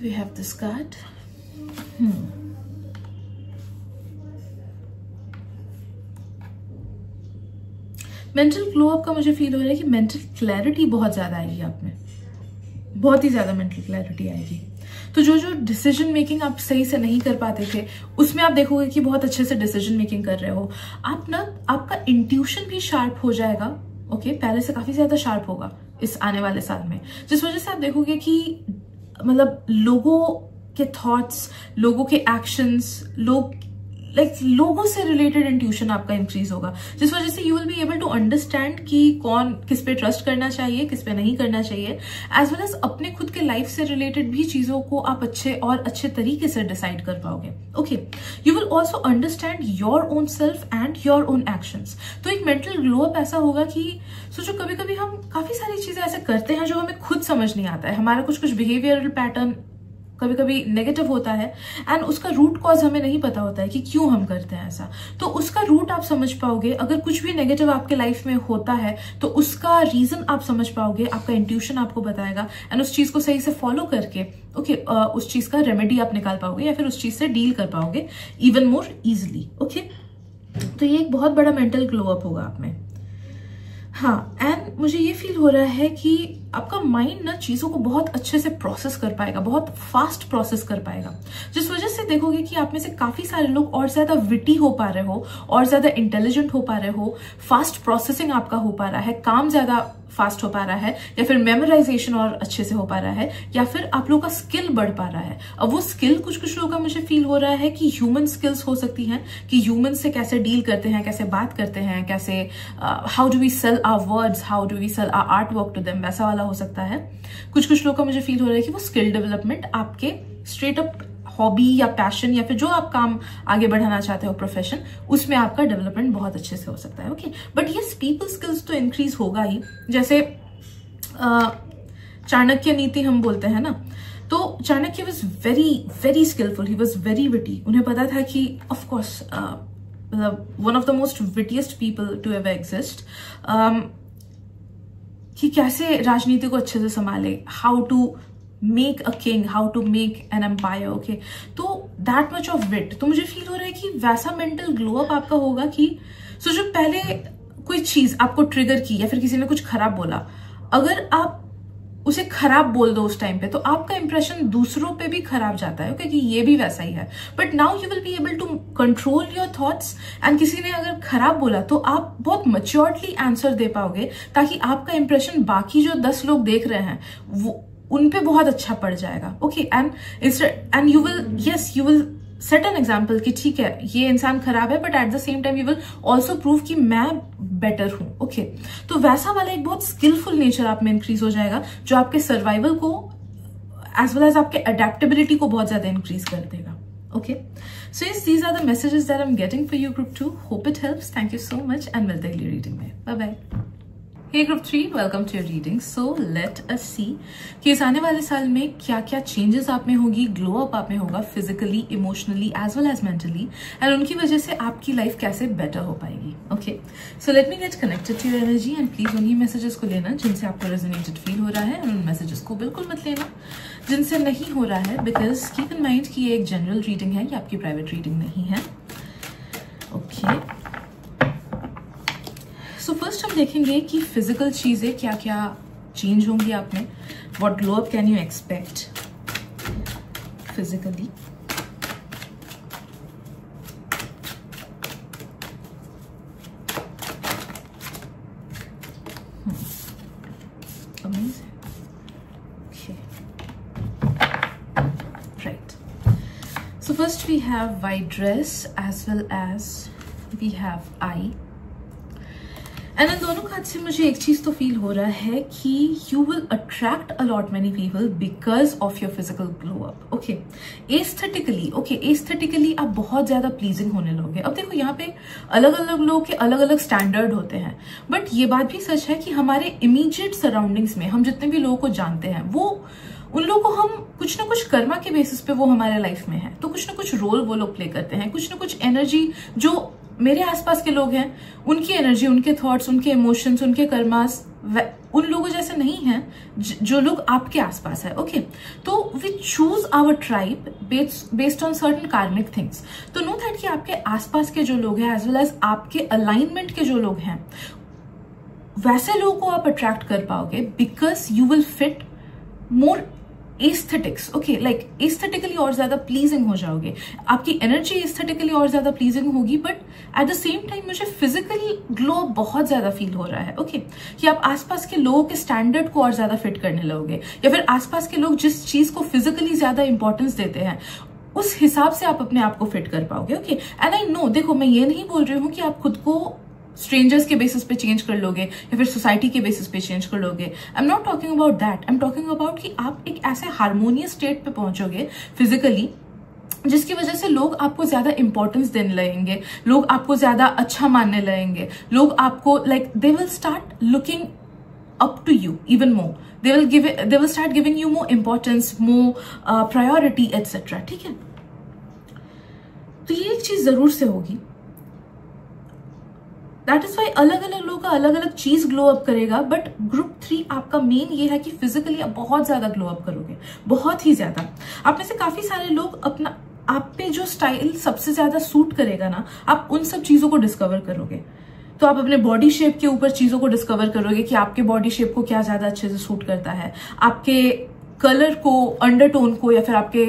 We have this card. Mental glow up का मुझे फील हो रहा है कि मेंटल क्लैरिटी बहुत ज्यादा आएगी आप में, बहुत ही ज्यादा मेंटल क्लैरिटी आएगी। तो जो डिसीजन मेकिंग आप सही से नहीं कर पाते थे, उसमें आप देखोगे कि बहुत अच्छे से डिसीजन मेकिंग कर रहे हो आप ना, आपका इंट्यूशन भी शार्प हो जाएगा। ओके, पहले से काफी ज्यादा शार्प होगा इस आने वाले साल में, जिस वजह से आप देखोगे कि मतलब लोगों के थॉट्स, लोगों के एक्शंस, लोगों से रिलेटेड इंट्यूशन आपका इंक्रीज होगा, जिस वजह से you will be able to understand कि कौन किस पे ट्रस्ट करना चाहिए, किस पे नहीं करना चाहिए, एज वेल एज अपने खुद के लाइफ से रिलेटेड भी चीजों को आप अच्छे तरीके से डिसाइड कर पाओगे। Okay, you will also understand your own self and your own actions. तो एक मेंटल ग्लो अप ऐसा होगा कि सोचो, कभी कभी हम काफी सारी चीजें ऐसे करते हैं जो हमें खुद समझ नहीं आता है, हमारा कुछ बिहेवियरल पैटर्न कभी कभी नेगेटिव होता है, एंड उसका रूट कॉज हमें नहीं पता होता है कि क्यों हम करते हैं ऐसा। तो उसका रूट आप समझ पाओगे, अगर कुछ भी नेगेटिव आपके लाइफ में होता है तो उसका रीजन आप समझ पाओगे, आपका इंट्यूशन आपको बताएगा, एंड उस चीज को सही से फॉलो करके उस चीज का रेमेडी आप निकाल पाओगे, या फिर उस चीज से डील कर पाओगे इवन मोर इजिली। ओके, तो ये एक बहुत बड़ा मेंटल ग्लो अप होगा आप में। हाँ, एंड मुझे ये फील हो रहा है कि आपका माइंड ना चीजों को बहुत अच्छे से प्रोसेस कर पाएगा, बहुत फास्ट प्रोसेस कर पाएगा, जिस वजह से देखोगे कि आप में से काफी सारे लोग और ज्यादा विटी हो पा रहे हो, और ज्यादा इंटेलिजेंट हो पा रहे हो, फास्ट प्रोसेसिंग आपका हो पा रहा है, काम ज्यादा फास्ट हो पा रहा है, या फिर मेमोराइजेशन और अच्छे से हो पा रहा है, या फिर आप लोगों का स्किल बढ़ पा रहा है। अब वो स्किल कुछ लोगों का मुझे फील हो रहा है कि ह्यूमन स्किल्स हो सकती हैं, कि ह्यूमन से कैसे डील करते हैं, कैसे बात करते हैं, कैसे how do we sell our words, how do we sell our art work to them, वैसा वाला हो सकता है। कुछ लोगों का मुझे फील हो रहा है कि वो स्किल डेवलपमेंट आपके स्ट्रेट अप हॉबी या पैशन या फिर जो आप काम आगे बढ़ाना चाहते हो प्रोफेशन, उसमें आपका डेवलपमेंट बहुत अच्छे से हो सकता है। Okay, but yes, people skills तो इंक्रीज होगा ही। जैसे चाणक्य नीति हम बोलते हैं ना, तो Chanakya was very very skilful, he was very witty. उन्हें पता था कि of course one of the most wittiest people to ever exist, कि कैसे राजनीति को अच्छे से संभाले, how to make a king, how to make an empire. Okay, तो दैट मच ऑफ विट। तो मुझे फील हो रहा है कि वैसा मेंटल ग्लो अप आपका होगा कि जो पहले कोई चीज आपको ट्रिगर की या फिर किसी ने कुछ खराब बोला, अगर आप उसे खराब बोल दो उस टाइम पे, तो आपका इंप्रेशन दूसरों पे भी खराब जाता है। ओके, कि ये भी वैसा ही है। But now you will be able to control your thoughts, and किसी ने अगर खराब बोला तो आप बहुत मैच्योर्डली आंसर दे पाओगे, ताकि आपका इंप्रेशन बाकी जो 10 लोग देख रहे हैं वो उन पे बहुत अच्छा पड़ जाएगा। Okay, and you will set an example कि ठीक है, ये इंसान खराब है, but at the same time you will also prove कि मैं बेटर हूं। ओके, तो वैसा वाला एक बहुत स्किलफुल नेचर आप में इंक्रीज हो जाएगा, जो आपके सर्वाइवल को एज वेल एज आपके अडेप्टेबिलिटी को बहुत ज्यादा इंक्रीज कर देगा। Okay, so yes, these are the messages that I am getting for you group 2। Hope it helps. Thank you so much and मिलते हैं अगली रीडिंग में। Bye bye. Hey Group 3, welcome to your reading. So let us see कि इस आने वाले साल में क्या क्या चेंजेस आप में होगी, ग्लो अप आप में होगा physically, emotionally as well as mentally, and उनकी वजह से आपकी लाइफ कैसे बेटर हो पाएगी। Okay, so let me get connected to your energy, and please उन्हीं मैसेजेस को लेना जिनसे आपको रेजोनेटेड फील हो रहा है, और उन मैसेजेस को बिल्कुल मत लेना जिनसे नहीं हो रहा है, बिकॉज कीप इन माइंड कि ये एक जनरल रीडिंग है, ये आपकी प्राइवेट रीडिंग नहीं है। ओके, सो फर्स्ट हम देखेंगे कि फिजिकल चीजें क्या क्या चेंज होंगी आप में, what glow up can you expect physically. Amazing. Okay. Right. So first we have white dress as well as we have eye. And in दोनों का से मुझे एक चीज तो फील हो रहा है कि you will attract a lot many people because of your physical glow up. Okay, aesthetically आप बहुत ज्यादा प्लीजिंग होने लोगे। अब देखो, यहाँ पे अलग अलग लोग के अलग अलग स्टैंडर्ड होते हैं, बट ये बात भी सच है कि हमारे इमीडिएट सराउंडिंग्स में हम जितने भी लोगों को जानते हैं, वो उन लोगों को हम कुछ ना कुछ कर्मा के बेसिस पे वो हमारे लाइफ में है, तो कुछ ना कुछ रोल वो लोग प्ले करते हैं, कुछ ना कुछ एनर्जी जो मेरे आसपास के लोग हैं, उनकी एनर्जी, उनके थॉट्स, उनके इमोशंस, उनके कर्मास उन लोगों जैसे नहीं हैं जो लोग आपके आसपास है। ओके, तो we choose our tribe based on certain karmic things. तो नो दैट कि आपके आसपास के जो लोग हैं एज वेल एज आपके अलाइनमेंट के जो लोग हैं, वैसे लोगों को आप अट्रैक्ट कर पाओगे because you will fit more aesthetics. Okay, like aesthetically और ज्यादा प्लीजिंग हो जाओगे, आपकी एनर्जी एस्थेटिकली और ज्यादा प्लीजिंग होगी, but at the same time मुझे फिजिकली ग्लो बहुत ज्यादा फील हो रहा है। ओके, कि आप आसपास के लोगों के स्टैंडर्ड को और ज्यादा फिट करने लगोगे, या फिर आसपास के लोग जिस चीज को फिजिकली ज्यादा इंपॉर्टेंस देते हैं उस हिसाब से आप अपने आप को फिट कर पाओगे। ओके, एंड आई नो, देखो मैं ये नहीं बोल रही हूँ कि आप खुद को स्ट्रेंजर्स के बेसिस पे चेंज कर लोगे या फिर सोसाइटी के बेसिस पे चेंज कर लोगे। I am not talking about that, I am talking about कि आप एक ऐसे हार्मोनियस स्टेट पे पहुंचोगे फिजिकली, जिसकी वजह से लोग आपको ज्यादा इंपॉर्टेंस देने लगेंगे, लोग आपको ज्यादा अच्छा मानने लगेंगे, लोग आपको like they will start looking up to you even more. They will start giving you more importance, more priority, etc. ठीक है, तो ये एक चीज जरूर से होगी। दैट इज वाई अलग अलग लोगों का अलग अलग चीज ग्लो अप करेगा, बट ग्रुप 3 आपका मेन ये है कि फिजिकली आप बहुत ज्यादा ग्लो अप करोगे, बहुत ही ज्यादा। आप में से काफी सारे लोग अपना आप पे जो स्टाइल सबसे ज्यादा सूट करेगा ना, आप उन सब चीजों को डिस्कवर करोगे। तो आप अपने बॉडी शेप के ऊपर चीजों को डिस्कवर करोगे कि आपके बॉडी शेप को क्या ज्यादा अच्छे से सूट करता है, आपके कलर को, अंडरटोन को, या फिर आपके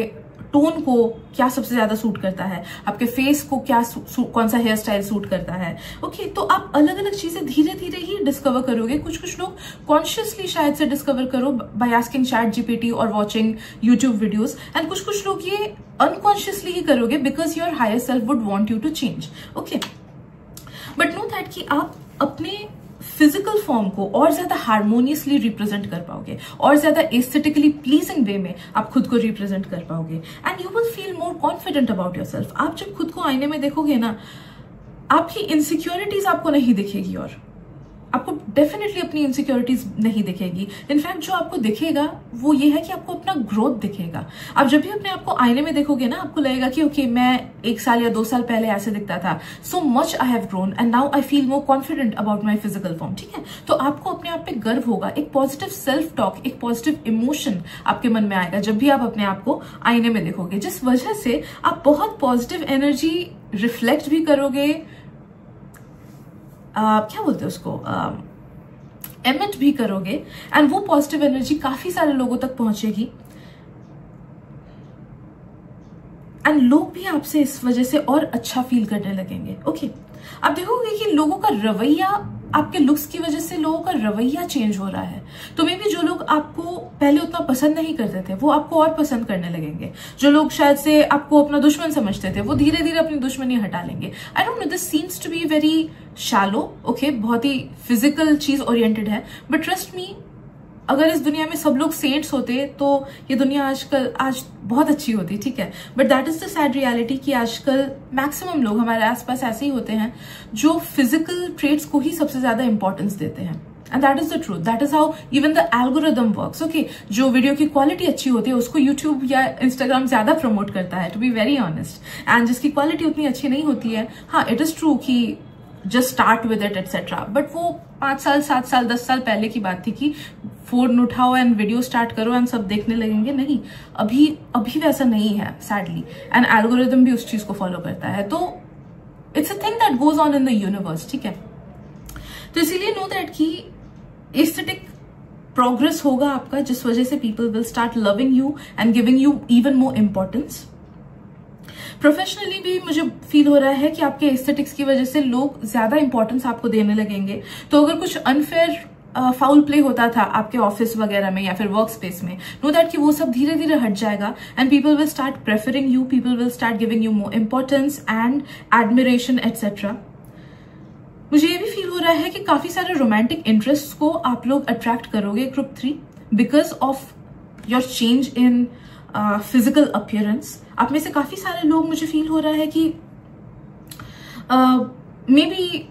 टोन को क्या सबसे ज्यादा सूट करता है, आपके फेस को क्या कौन सा हेयर स्टाइल सूट करता है। ओके, तो आप अलग अलग चीजें धीरे धीरे ही डिस्कवर करोगे। कुछ लोग कॉन्शियसली शायद से डिस्कवर करो बाय आस्किंग ChatGPT और वॉचिंग यूट्यूब वीडियोस, एंड कुछ लोग ये अनकॉन्शियसली ही करोगे because your higher self would want you to change. Okay, but know that कि आप अपने फिजिकल फॉर्म को और ज्यादा हार्मोनियसली रिप्रेजेंट कर पाओगे, और ज्यादा एस्थेटिकली प्लीजिंग वे में आप खुद को रिप्रेजेंट कर पाओगे, and you will feel more confident about yourself. आप जब खुद को आईने में देखोगे ना, आपकी इनसिक्योरिटीज आपको नहीं दिखेगी, और आपको डेफिनेटली अपनी इनसिक्योरिटीज नहीं दिखेगी। इनफैक्ट जो आपको दिखेगा वो ये है कि आपको अपना ग्रोथ दिखेगा। आप जब भी अपने आप को आईने में देखोगे ना, आपको लगेगा कि ओके, मैं 1 साल या 2 साल पहले ऐसे दिखता था, so much I have grown and now I feel more confident about my physical form. ठीक है, तो आपको अपने आप पे गर्व होगा, एक पॉजिटिव सेल्फ टॉक, एक पॉजिटिव इमोशन आपके मन में आएगा जब भी आप अपने आप को आईने में देखोगे, जिस वजह से आप बहुत पॉजिटिव एनर्जी रिफ्लेक्ट भी करोगे, क्या बोलते हैं उसको, एमिट भी करोगे, एंड वो पॉजिटिव एनर्जी काफी सारे लोगों तक पहुंचेगी, एंड लोग भी आपसे इस वजह से और अच्छा फील करने लगेंगे। ओके, आप देखोगे कि लोगों का रवैया, आपके लुक्स की वजह से लोगों का रवैया चेंज हो रहा है। तो मे बी जो लोग आपको पहले उतना पसंद नहीं करते थे, वो आपको और पसंद करने लगेंगे। जो लोग शायद से आपको अपना दुश्मन समझते थे, वो धीरे धीरे अपनी दुश्मनी हटा लेंगे। I don't know, this seems to be very shallow, okay, बहुत ही फिजिकल चीज ओरिएंटेड है, बट ट्रस्ट मी, अगर इस दुनिया में सब लोग सेंट्स होते तो ये दुनिया आज बहुत अच्छी होती। ठीक है, but that is the sad reality कि आजकल मैक्सिमम लोग हमारे आसपास ऐसे ही होते हैं जो फिजिकल ट्रेट्स को ही सबसे ज्यादा इंपॉर्टेंस देते हैं, and that is the truth. That is how even the algorithm works. Okay, जो वीडियो की क्वालिटी अच्छी होती है उसको यूट्यूब या इंस्टाग्राम ज्यादा प्रमोट करता है, to be very honest, and जिसकी क्वालिटी उतनी अच्छी नहीं होती है, हाँ इट इज ट्रू कि just start with it etcetera, but वो 5 साल 7 साल 10 साल पहले की बात थी कि फोन उठाओ एंड वीडियो स्टार्ट करो एंड सब देखने लगेंगे। नहीं, अभी वैसा नहीं है सैडली, एंड एल्गोरिदम भी उस चीज को फॉलो करता है। तो it's a thing that goes on in the universe. ठीक है, तो इसीलिए नो दैट कि एस्थेटिक प्रोग्रेस होगा आपका, जिस वजह से people will start loving you and giving you even more importance. Professionally भी मुझे फील हो रहा है कि आपके एस्थेटिक्स की वजह से लोग ज्यादा इंपॉर्टेंस आपको देने लगेंगे। तो अगर कुछ अनफेयर फाउल प्ले होता था आपके ऑफिस वगैरह में या फिर वर्क स्पेस में, नो दैट कि वो सब धीरे धीरे हट जाएगा, and people will start preferring you, people will start giving you more importance and admiration etcetera. मुझे ये भी फील हो रहा है कि काफी सारे रोमांटिक इंटरेस्ट को आप लोग अट्रैक्ट करोगे group 3 because of your change in physical appearance. आप में से काफी सारे लोग, मुझे फील हो रहा है कि मे बी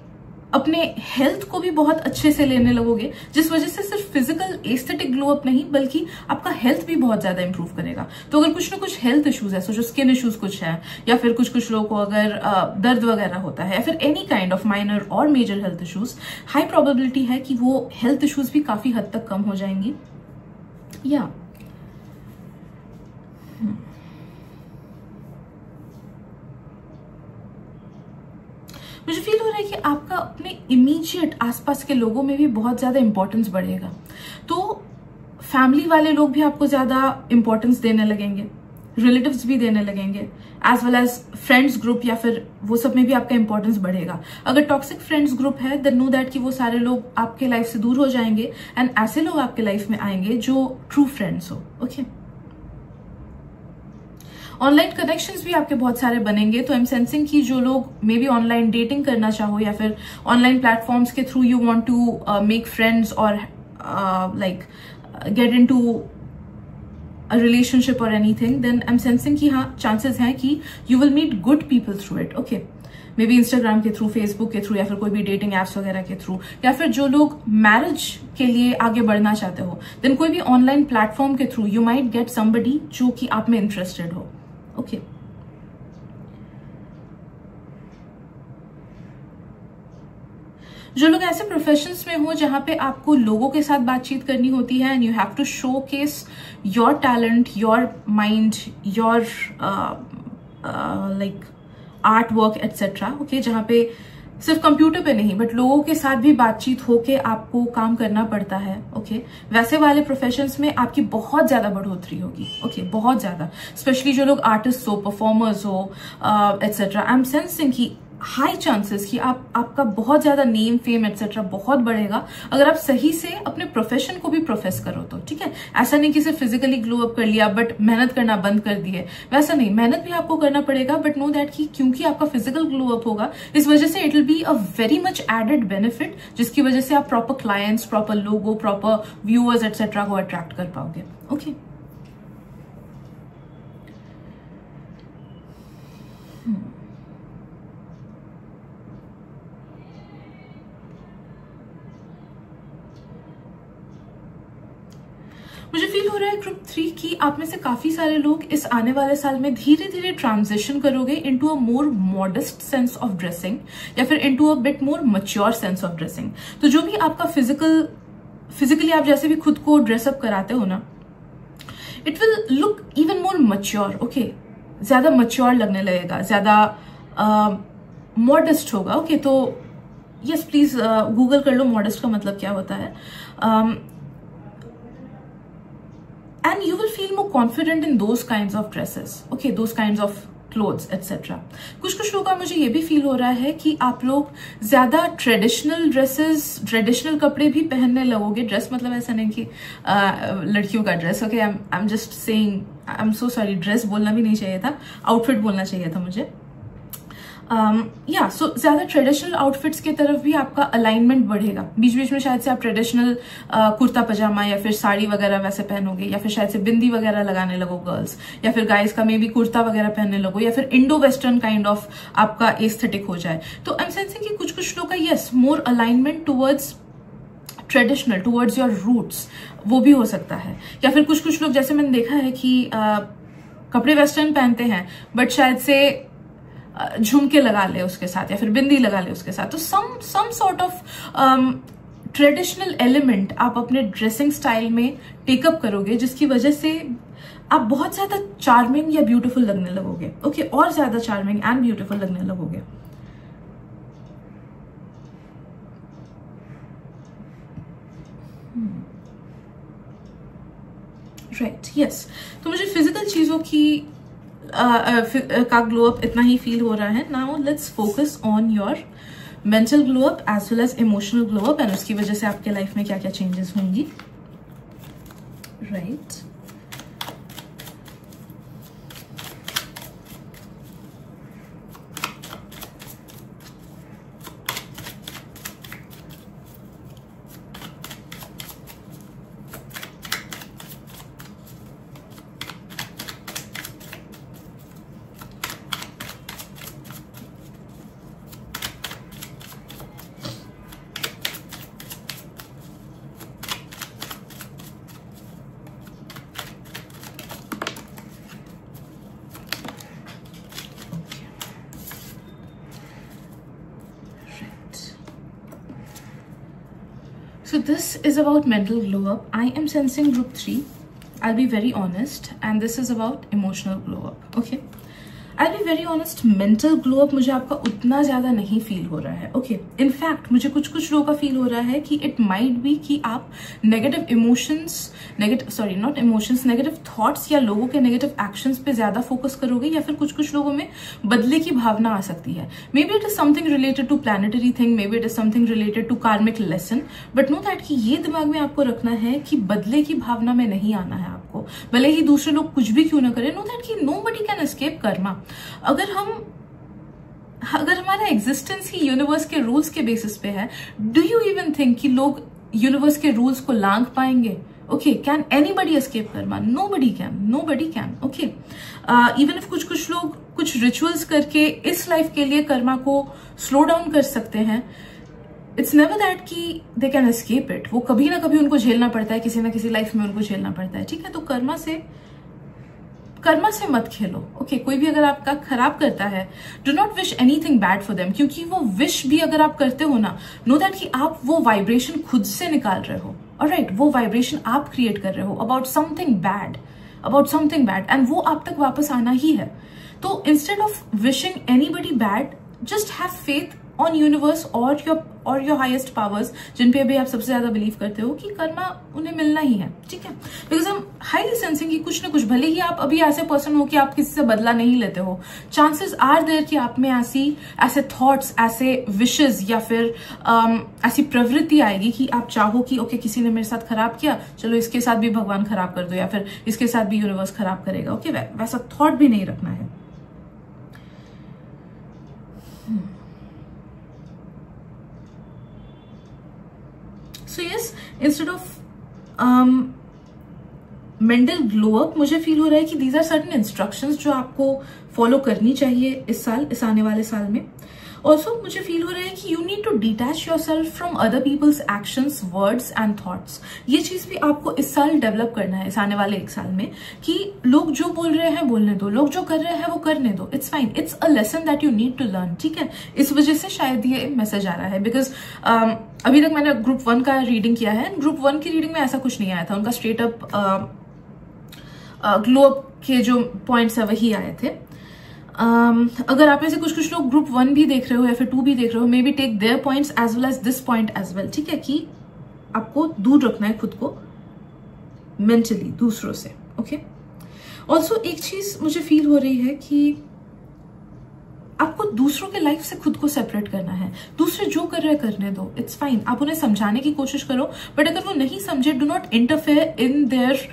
अपने हेल्थ को भी बहुत अच्छे से लेने लगोगे, जिस वजह से सिर्फ फिजिकल एस्थेटिक ग्लो अप नहीं बल्कि आपका हेल्थ भी बहुत ज्यादा इंप्रूव करेगा। तो अगर कुछ ना कुछ हेल्थ इश्यूज है, जो स्किन इश्यूज कुछ है, या फिर कुछ लोगों को अगर दर्द वगैरह होता है, या फिर एनी काइंड ऑफ माइनर और major health issues, high probability है कि वो हेल्थ इश्यूज भी काफी हद तक कम हो जाएंगी। या मुझे फील हो रहा है कि आपका अपने इमीडिएट आसपास के लोगों में भी बहुत ज्यादा इंपॉर्टेंस बढ़ेगा। तो फैमिली वाले लोग भी आपको ज्यादा इंपॉर्टेंस देने लगेंगे, रिलेटिव्स भी देने लगेंगे, as well as friends group, या फिर वो सब में भी आपका इंपॉर्टेंस बढ़ेगा। अगर टॉक्सिक फ्रेंड्स ग्रुप है, देन नो दैट कि वो सारे लोग आपके लाइफ से दूर हो जाएंगे, एंड ऐसे लोग आपके लाइफ में आएंगे जो ट्रू फ्रेंड्स हो। ओके, ऑनलाइन कनेक्शंस भी आपके बहुत सारे बनेंगे। तो आई एम सेंसिंग कि जो लोग मे बी ऑनलाइन डेटिंग करना चाहो, या फिर ऑनलाइन प्लेटफॉर्म्स के through you want to make friends और like get into a relationship और anything, then I am sensing कि हाँ, चांसेस हैं कि you will meet good people through it. Okay, maybe Instagram के थ्रू, फेसबुक के थ्रू, या फिर कोई भी डेटिंग एप्स वगैरह के थ्रू, या फिर जो लोग मैरिज के लिए आगे बढ़ना चाहते हो, देन कोई भी ऑनलाइन प्लेटफॉर्म के through you might get somebody जो कि आप में इंटरेस्टेड हो। ओके, जो लोग ऐसे प्रोफेशंस में हो जहां पे आपको लोगों के साथ बातचीत करनी होती है, and you have to showcase your talent, your mind, your like art work etcetera. Okay, जहां पे सिर्फ कंप्यूटर पे नहीं बट लोगों के साथ भी बातचीत होके आपको काम करना पड़ता है, ओके, वैसे वाले प्रोफेशंस में आपकी बहुत ज्यादा बढ़ोतरी होगी, ओके, बहुत ज्यादा, स्पेशली जो लोग आर्टिस्ट हो, परफॉर्मर्स हो, एटसेट्रा। आई एम सेंसिंग कि हाई चांसेस कि आपका बहुत ज्यादा नेम, फेम एटसेट्रा बहुत बढ़ेगा अगर आप सही से अपने प्रोफेशन को भी प्रोफेस करो तो, ठीक है। ऐसा नहीं कि सिर्फ फिजिकली ग्लो अप कर लिया बट मेहनत करना बंद कर दिए, वैसा नहीं, मेहनत भी आपको करना पड़ेगा बट नो दैट कि क्योंकि आपका फिजिकल ग्लो अप होगा इस वजह से it will be a very much added benefit, जिसकी वजह से आप प्रॉपर क्लाइंट्स, प्रॉपर लोगो, प्रॉपर व्यूअर्स एटसेट्रा को अट्रैक्ट कर पाओगे, ओके। मुझे फील हो रहा है ग्रुप 3 की आप में से काफी सारे लोग इस आने वाले साल में धीरे धीरे ट्रांजिशन करोगे into a more modest sense of dressing या फिर into a bit more mature sense of dressing. तो जो भी आपका फिजिकली आप जैसे भी खुद को ड्रेसअप कराते हो ना, it will look even more mature, okay, ज्यादा मैच्योर लगने लगेगा, ज्यादा मॉडेस्ट होगा, ओके। तो यस प्लीज गूगल कर लो मॉडेस्ट का मतलब क्या होता है, and you will feel more confident in those kinds of dresses, okay, those kinds of clothes etc. कुछ लोगों का मुझे ये भी फील हो रहा है कि आप लोग ज्यादा ट्रेडिशनल ड्रेसेस, ट्रेडिशनल कपड़े भी पहनने लगोगे। ड्रेस मतलब ऐसा नहीं कि लड़कियों का dress, okay, I am just saying, I am so sorry, dress बोलना भी नहीं चाहिए था, आउटफिट बोलना चाहिए था मुझे। सो ज्यादा ट्रेडिशनल आउटफिट्स की तरफ भी आपका अलाइनमेंट बढ़ेगा। बीच बीच में शायद से आप ट्रेडिशनल कुर्ता पजामा या फिर साड़ी वगैरह वैसे पहनोगे, या फिर शायद से बिंदी वगैरह लगाने लगो गर्ल्स, या फिर गाइस का मे भी कुर्ता वगैरह पहनने लगो, या फिर इंडो वेस्टर्न काइंड ऑफ आपका एस्थेटिक हो जाए। तो आई एम सेंसिंग कि कुछ लोग का yes more alignment towards traditional, towards your roots, वो भी हो सकता है। या फिर कुछ लोग जैसे मैंने देखा है कि कपड़े वेस्टर्न पहनते हैं बट शायद से झुमके लगा ले उसके साथ या फिर बिंदी लगा ले उसके साथ, तो some sort of traditional element आप अपने ड्रेसिंग स्टाइल में टेकअप करोगे, जिसकी वजह से आप बहुत ज्यादा चार्मिंग या ब्यूटीफुल लगने लगोगे, ओके, और ज्यादा चार्मिंग एंड ब्यूटीफुल लगने लगोगे। Right, yes. तो मुझे फिजिकल चीजों की का ग्लो अप इतना ही फील हो रहा है। Now let's focus on your mental glow up as well as emotional glow up, and उसकी वजह से आपके लाइफ में क्या क्या चेंजेस होंगी, right. So this is about mental glow up. I am sensing group 3. I'll be very honest, and this is about emotional glow up. Okay. I'll be very honest, mental glow up मुझे आपका उतना ज्यादा नहीं फील हो रहा है, ओके। इनफैक्ट मुझे कुछ लोगों का फील हो रहा है कि इट माइट बी कि आप नेगेटिव थॉट्स या लोगों के नेगेटिव एक्शंस पे ज्यादा फोकस करोगे, या फिर कुछ लोगों में बदले की भावना आ सकती है। Maybe it is something related to planetary thing, maybe it is something related to karmic lesson, but know that कि ये दिमाग में आपको रखना है कि बदले की भावना में नहीं आना है आपको, भले ही दूसरे लोग कुछ भी क्यों ना करें। नो दैट कि नोबडी कैन एस्केप कर्मा। अगर हमारा एग्जिस्टेंस ही यूनिवर्स के रूल्स के बेसिस पे है, डू यू इवन थिंक कि लोग यूनिवर्स के रूल्स को लांघ पाएंगे? Okay, can anybody escape Karma? Nobody can, okay. Even if कुछ लोग कुछ रिचुअल्स करके इस लाइफ के लिए कर्मा को स्लो डाउन कर सकते हैं, इट्स नेवर दैट कि दे कैन एस्केप इट। वो कभी ना कभी उनको झेलना पड़ता है, किसी ना किसी लाइफ में उनको झेलना पड़ता है, ठीक है। तो कर्मा से मत खेलो, ओके। कोई भी अगर आपका खराब करता है, do not wish anything bad for them, क्योंकि वो विश भी अगर आप करते हो ना, नो दैट कि आप वो वाइब्रेशन खुद से निकाल रहे हो, ऑलराइट। वो वाइब्रेशन आप क्रिएट कर रहे हो अबाउट समथिंग बैड, एंड वो आप तक वापस आना ही है। तो instead of wishing anybody bad, just have faith on universe और योर हाईएस्ट पावर्स, जिन पे भी आप सबसे ज्यादा बिलीव करते हो, कि कर्मा उन्हें मिलना ही है, ठीक है। बिकॉज हम हाईली सेंसिंग की कुछ ना कुछ, भले ही आप अभी ऐसे पर्सन हो कि आप किसी से बदला नहीं लेते हो, चांसेस आर देयर कि आप में ऐसे थॉट्स, ऐसे विशेस या फिर ऐसी प्रवृत्ति आएगी कि आप चाहो कि ओके किसी ने मेरे साथ खराब किया, चलो इसके साथ भी भगवान खराब कर दो, या फिर इसके साथ भी यूनिवर्स खराब करेगा। ओके, वैसा थॉट भी नहीं रखना है। So yes, instead of mental glow up, मुझे फील हो रहा है कि these are certain instructions जो आपको फॉलो करनी चाहिए इस साल, इस आने वाले साल में। ऑल्सो मुझे फील हो रहा है कि you need to detach yourself from other peoples actions, words and thoughts. ये चीज भी आपको इस साल डेवलप करना है, इस आने वाले एक साल में, कि लोग जो बोल रहे हैं बोलने दो, लोग जो कर रहे हैं वो करने दो, it's fine, it's a lesson that you need to learn, ठीक है। इस वजह से शायद ये मैसेज आ रहा है, बिकॉज अभी तक मैंने ग्रुप 1 का रीडिंग किया है, ग्रुप 1 की रीडिंग में ऐसा कुछ नहीं आया था, उनका स्ट्रेट अप ग्लो अप के जो पॉइंट्स है वही आए थे। अगर आप में से कुछ लोग ग्रुप 1 भी देख रहे हो या फिर 2 भी देख रहे हो, maybe take their points as well as this point as well, ठीक है, कि आपको दूर रखना है खुद को मेंटली दूसरों से। ओके, ऑल्सो एक चीज मुझे फील हो रही है कि आपको दूसरों के लाइफ से खुद को सेपरेट करना है। दूसरे जो कर रहे हैं करने दो, इट्स फाइन, आप उन्हें समझाने की कोशिश करो, बट अगर वो नहीं समझे, do not interfere in their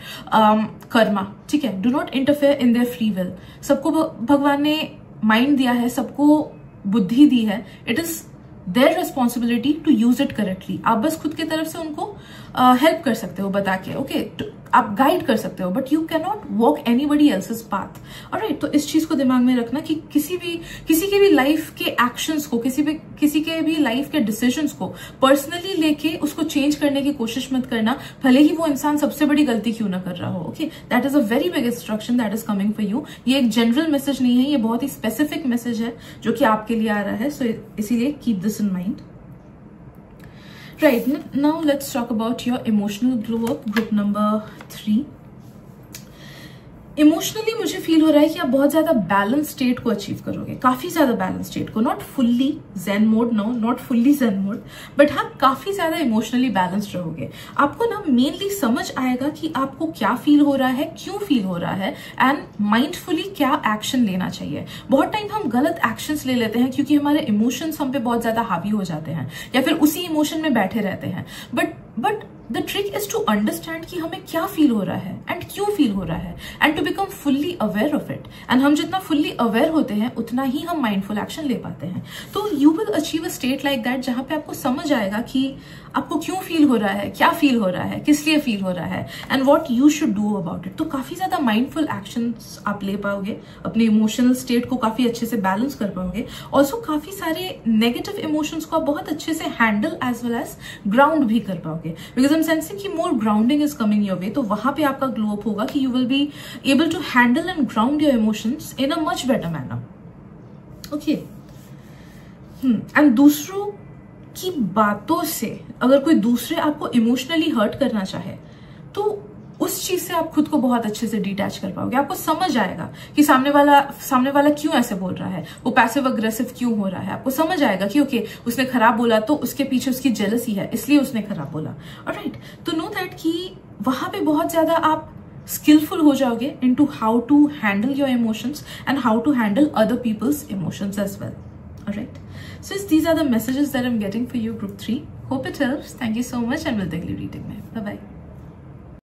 Karma, ठीक है, do not interfere in their free will. सबको भगवान ने माइंड दिया है, सबको बुद्धि दी है, it is their responsibility to use it correctly. आप बस खुद की तरफ से उनको हेल्प कर सकते हो बता के, ओके, आप गाइड कर सकते हो, but you can not walk anybody else's path. Alright, तो इस चीज को दिमाग में रखना कि किसी के भी लाइफ के एक्शंस को, किसी के भी लाइफ के डिसीजंस को पर्सनली लेके उसको चेंज करने की कोशिश मत करना, भले ही वो इंसान सबसे बड़ी गलती क्यों ना कर रहा हो। Okay, that is a very big instruction that is coming for you. ये एक जनरल मैसेज नहीं है, ये बहुत ही स्पेसिफिक मैसेज है जो कि आपके लिए आ रहा है, सो इसीलिए keep this in mind. Right, now let's talk about your emotional glow up, group number 3. Emotionally मुझे फील हो रहा है कि आप बहुत ज्यादा बैलेंस स्टेट को अचीव करोगे, काफी ज्यादा बैलेंस स्टेट को, not fully zen mode, no not fully zen mode, but हाँ काफी ज्यादा इमोशनली बैलेंस्ड रहोगे। आपको ना मेनली समझ आएगा कि आपको क्या फील हो रहा है, क्यों फील हो रहा है, एंड माइंडफुली क्या एक्शन लेना चाहिए। बहुत टाइम हम गलत एक्शंस ले लेते हैं क्योंकि हमारे इमोशंस हम पे बहुत ज्यादा हावी हो जाते हैं या फिर उसी इमोशन में बैठे रहते हैं। But the trick is to understand कि हमें क्या फील हो रहा है एंड क्यों फील हो रहा है, and to become fully aware of it. And हम जितना फुल्ली अवेयर होते हैं उतना ही हम माइंडफुल एक्शन ले पाते हैं। तो you will achieve a state like that जहां पे आपको समझ आएगा कि आपको क्यों फील हो रहा है, क्या फील हो रहा है, किस लिए फील हो रहा है, and what you should do about it. तो काफी ज्यादा माइंडफुल एक्शंस आप ले पाओगे, अपने इमोशनल स्टेट को काफी अच्छे से बैलेंस कर पाओगे। ऑल्सो काफी सारे नेगेटिव इमोशंस को आप बहुत अच्छे से handle as well as ground भी कर पाओगे, बिकॉज आई एम सेंसिंग कि more grounding is coming your way. तो वहां पे आपका ग्लो अप होगा कि you will be able to handle and ground your emotions in a much better manner. Okay, and दूसरों की बातों से अगर कोई दूसरे आपको इमोशनली हर्ट करना चाहे तो उस चीज से आप खुद को बहुत अच्छे से डिटैच कर पाओगे। आपको समझ आएगा कि सामने वाला क्यों ऐसे बोल रहा है, वो पैसिव अग्रेसिव क्यों हो रहा है। आपको समझ आएगा कि ओके उसने खराब बोला तो उसके पीछे उसकी जेलसी है, इसलिए उसने खराब बोला। ऑलराइट, तो नो दैट कि वहां पे बहुत ज्यादा आप skillful हो जाओगे into how to handle your emotions and how to handle other people's emotions as well. Alright, so these are the messages that I'm getting for you, group 3. Hope it helps. Thank you so much and we'll take you reading. Bye bye.